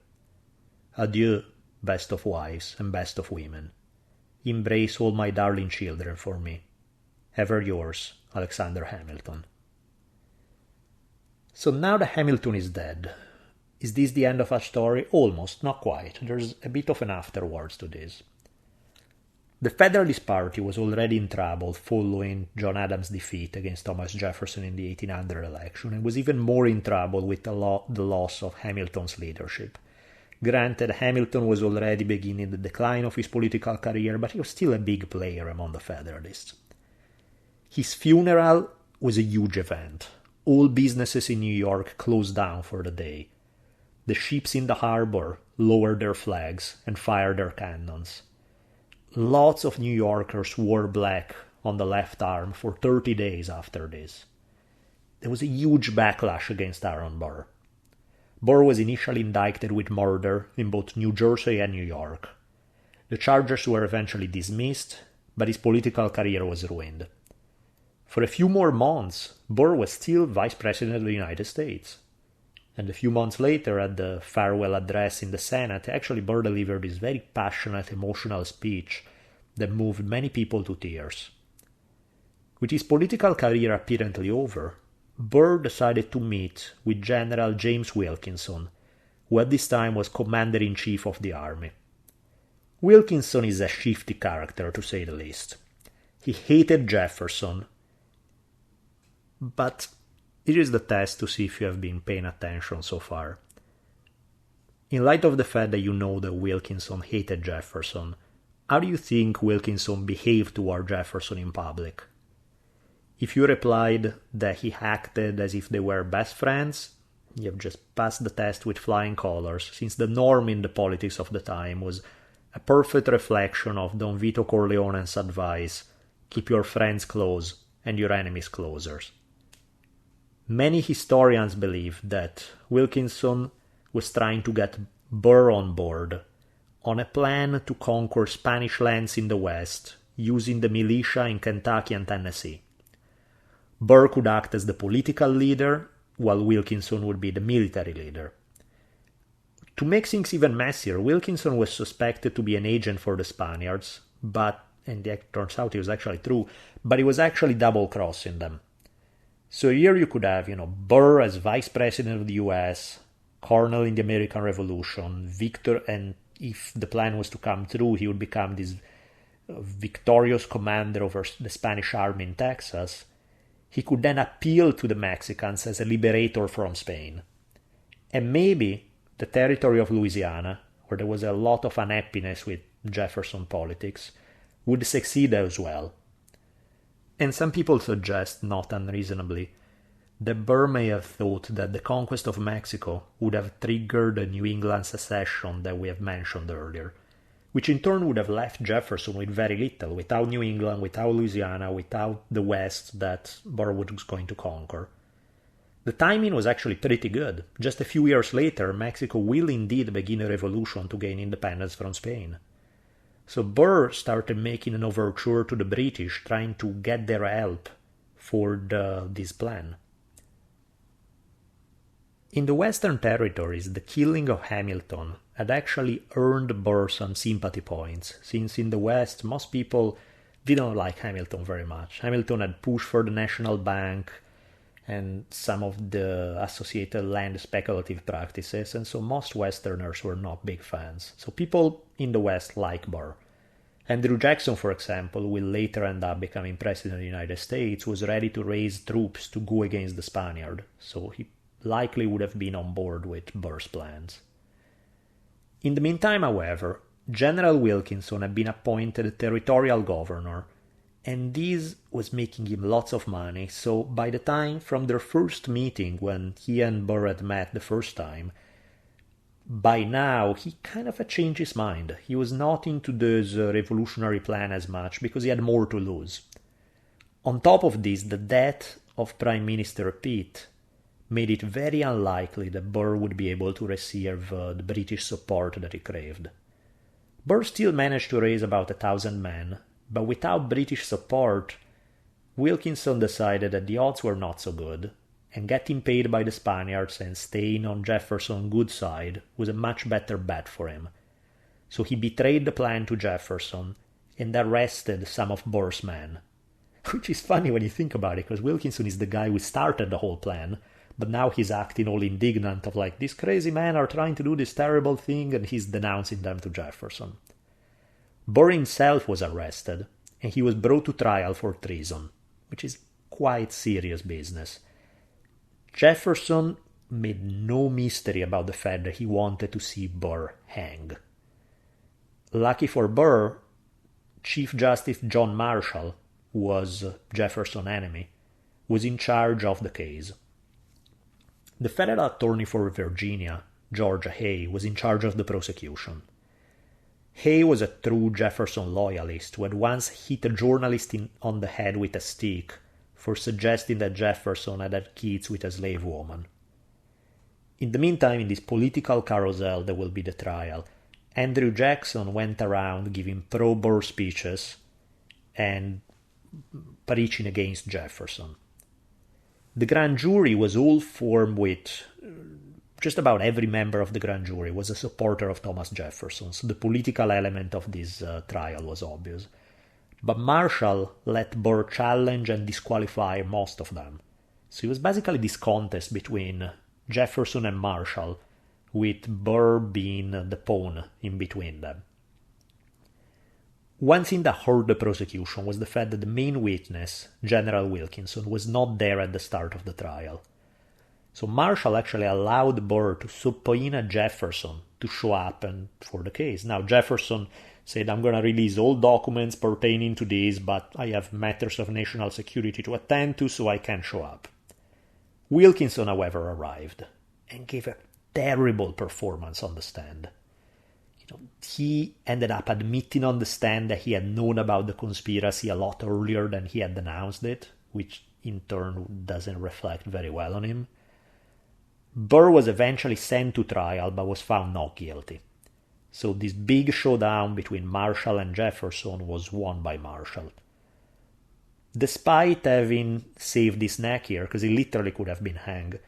Adieu, best of wives and best of women. Embrace all my darling children for me. Ever yours, Alexander Hamilton. So now that Hamilton is dead, is this the end of our story? Almost, not quite. There's a bit of an afterwards to this. The Federalist Party was already in trouble following John Adams' defeat against Thomas Jefferson in the 1800 election, and was even more in trouble with the loss of Hamilton's leadership. Granted, Hamilton was already beginning the decline of his political career, but he was still a big player among the Federalists. His funeral was a huge event. All businesses in New York closed down for the day. The ships in the harbor lowered their flags and fired their cannons. Lots of New Yorkers wore black on the left arm for 30 days after this. There was a huge backlash against Aaron Burr. Burr was initially indicted with murder in both New Jersey and New York. The charges were eventually dismissed, but his political career was ruined. For a few more months, Burr was still Vice President of the United States. And a few months later, at the farewell address in the Senate, actually Burr delivered this very passionate, emotional speech that moved many people to tears. With his political career apparently over, Burr decided to meet with General James Wilkinson, who at this time was Commander-in-Chief of the Army. Wilkinson is a shifty character, to say the least. He hated Jefferson, but here is the test to see if you have been paying attention so far. In light of the fact that you know that Wilkinson hated Jefferson, how do you think Wilkinson behaved toward Jefferson in public? If you replied that he acted as if they were best friends, you have just passed the test with flying colors, since the norm in the politics of the time was a perfect reflection of Don Vito Corleone's advice, keep your friends close and your enemies closer. Many historians believe that Wilkinson was trying to get Burr on board on a plan to conquer Spanish lands in the West using the militia in Kentucky and Tennessee. Burr could act as the political leader, while Wilkinson would be the military leader. To make things even messier, Wilkinson was suspected to be an agent for the Spaniards, and it turns out it was actually true, but he was actually double-crossing them. So here you could have, Burr as Vice President of the US, Colonel in the American Revolution, Victor, and if the plan was to come through, he would become this victorious commander over the Spanish army in Texas. He could then appeal to the Mexicans as a liberator from Spain. And maybe the territory of Louisiana, where there was a lot of unhappiness with Jefferson politics, would succeed as well. And some people suggest, not unreasonably, that Burr may have thought that the conquest of Mexico would have triggered the New England secession that we have mentioned earlier, which in turn would have left Jefferson with very little, without New England, without Louisiana, without the West that Burr was going to conquer. The timing was actually pretty good. Just a few years later, Mexico will indeed begin a revolution to gain independence from Spain. So Burr started making an overture to the British, trying to get their help for this plan. In the Western Territories, the killing of Hamilton had actually earned Burr some sympathy points, since in the West most people didn't like Hamilton very much. Hamilton had pushed for the National Bank and some of the associated land speculative practices, and so most Westerners were not big fans. So people in the West like Burr. Andrew Jackson, for example, will later end up becoming President of the United States, was ready to raise troops to go against the Spaniard, so he likely would have been on board with Burr's plans. In the meantime, however, General Wilkinson had been appointed territorial governor, and this was making him lots of money. So by the time from their first meeting, when he and Burr had met the first time, by now he kind of had changed his mind. He was not into this revolutionary plan as much because he had more to lose. On top of this, the death of Prime Minister Pitt made it very unlikely that Burr would be able to receive the British support that he craved. Burr still managed to raise about 1,000 men, but without British support, Wilkinson decided that the odds were not so good, and getting paid by the Spaniards and staying on Jefferson's good side was a much better bet for him. So he betrayed the plan to Jefferson and arrested some of Burr's men. Which is funny when you think about it, because Wilkinson is the guy who started the whole plan, but now he's acting all indignant of like, these crazy men are trying to do this terrible thing, and he's denouncing them to Jefferson. Burr himself was arrested, and he was brought to trial for treason, which is quite serious business. Jefferson made no mystery about the fact that he wanted to see Burr hang. Lucky for Burr, Chief Justice John Marshall, who was Jefferson's enemy, was in charge of the case. The federal attorney for Virginia, George Hay, was in charge of the prosecution. Hay was a true Jefferson loyalist who had once hit a journalist on the head with a stick for suggesting that Jefferson had kids with a slave woman. In the meantime, in this political carousel that will be the trial, Andrew Jackson went around giving pro-Burr speeches and preaching against Jefferson. The grand jury was all formed with just about every member of the grand jury was a supporter of Thomas Jefferson, so the political element of this trial was obvious. But Marshall let Burr challenge and disqualify most of them. So it was basically this contest between Jefferson and Marshall, with Burr being the pawn in between them. One thing that hurt the prosecution was the fact that the main witness, General Wilkinson, was not there at the start of the trial. So Marshall actually allowed Burr to subpoena Jefferson to show up and for the case. Now Jefferson said, I'm going to release all documents pertaining to this, but I have matters of national security to attend to, so I can't show up. Wilkinson, however, arrived and gave a terrible performance on the stand. He ended up admitting on the stand that he had known about the conspiracy a lot earlier than he had denounced it, which in turn doesn't reflect very well on him. Burr was eventually sent to trial but was found not guilty. So this big showdown between Marshall and Jefferson was won by Marshall. Despite having saved his neck here, because he literally could have been hanged,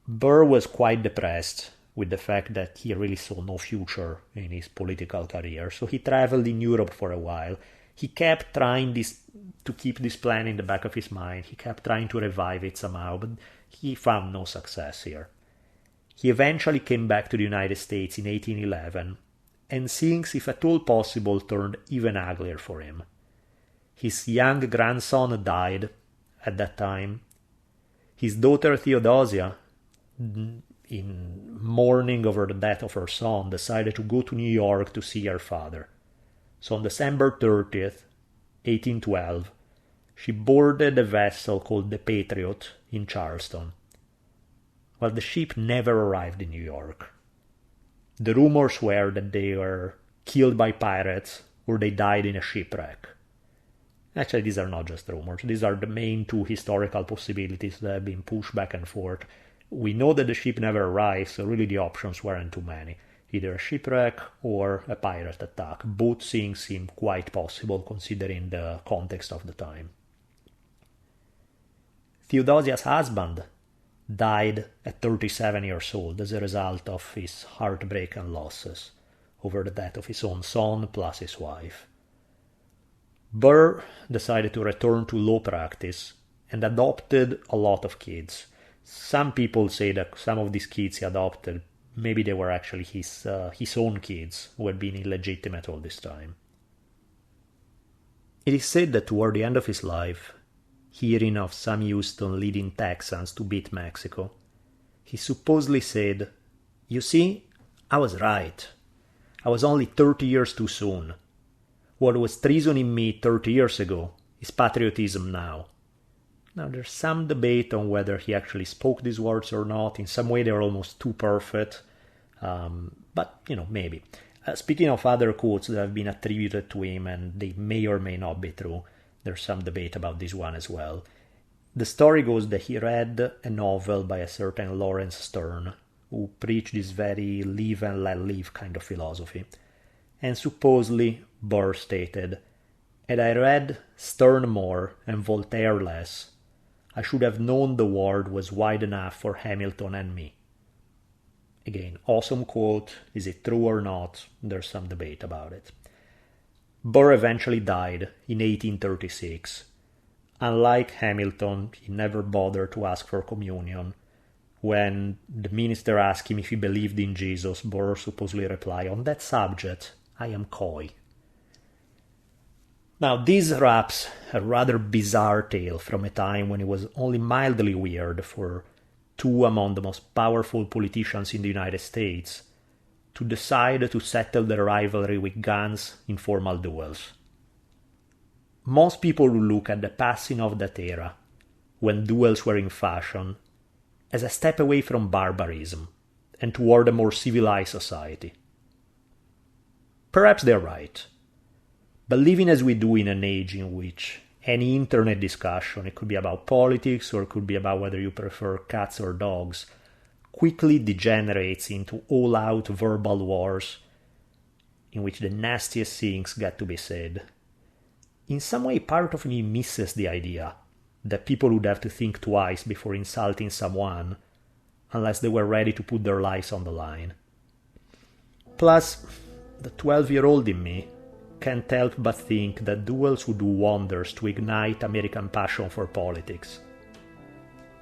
Burr was quite depressed with the fact that he really saw no future in his political career. So he traveled in Europe for a while. He kept trying to keep this plan in the back of his mind. He kept trying to revive it somehow, but he found no success here. He eventually came back to the United States in 1811, and things, if at all possible, turned even uglier for him. His young grandson died at that time. His daughter Theodosia, in mourning over the death of her son, decided to go to New York to see her father. So on December 30th, 1812, she boarded a vessel called the Patriot in Charleston. Well, the ship never arrived in New York. The rumors were that they were killed by pirates or they died in a shipwreck. Actually, these are not just rumors. These are the main two historical possibilities that have been pushed back and forth. We know that the ship never arrived, so really the options weren't too many. Either a shipwreck or a pirate attack. Both things seem quite possible considering the context of the time. Theodosia's husband died at 37 years old as a result of his heartbreak and losses over the death of his own son plus his wife. Burr decided to return to law practice and adopted a lot of kids. Some people say that some of these kids he adopted, maybe they were actually his own kids who had been illegitimate all this time. It is said that toward the end of his life, hearing of Sam Houston leading Texans to beat Mexico, he supposedly said, "You see, I was right. I was only 30 years too soon. What was treason in me 30 years ago his patriotism now. Now, there's some debate on whether he actually spoke these words or not. In some way, they're almost too perfect. But, maybe. Speaking of other quotes that have been attributed to him, and they may or may not be true, there's some debate about this one as well. The story goes that he read a novel by a certain Lawrence Stern, who preached this very live and let live kind of philosophy. And supposedly, Burr stated, "Had I read Stern more and Voltaire less, I should have known the world was wide enough for Hamilton and me." Again, awesome quote. Is it true or not? There's some debate about it. Burr eventually died in 1836. Unlike Hamilton, he never bothered to ask for communion. When the minister asked him if he believed in Jesus, Burr supposedly replied, "On that subject, I am coy." Now, this wraps a rather bizarre tale from a time when it was only mildly weird for two among the most powerful politicians in the United States to decide to settle their rivalry with guns in formal duels. Most people will look at the passing of that era, when duels were in fashion, as a step away from barbarism and toward a more civilized society. Perhaps they're right. But living as we do in an age in which any internet discussion, it could be about politics or it could be about whether you prefer cats or dogs, quickly degenerates into all-out verbal wars in which the nastiest things get to be said. In some way, part of me misses the idea that people would have to think twice before insulting someone unless they were ready to put their lives on the line. Plus, the 12-year-old in me can't help but think that duels would do wonders to ignite American passion for politics.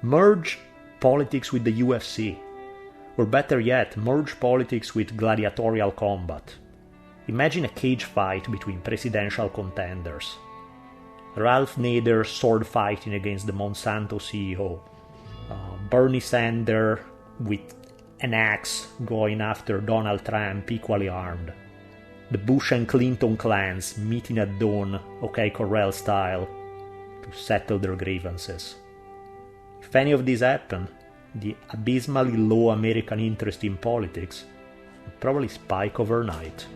Merge politics with the UFC, or better yet, merge politics with gladiatorial combat. Imagine a cage fight between presidential contenders. Ralph Nader sword fighting against the Monsanto CEO. Bernie Sanders with an axe going after Donald Trump equally armed. The Bush and Clinton clans meeting at dawn, OK Corral style, to settle their grievances. If any of this happened, the abysmally low American interest in politics would probably spike overnight.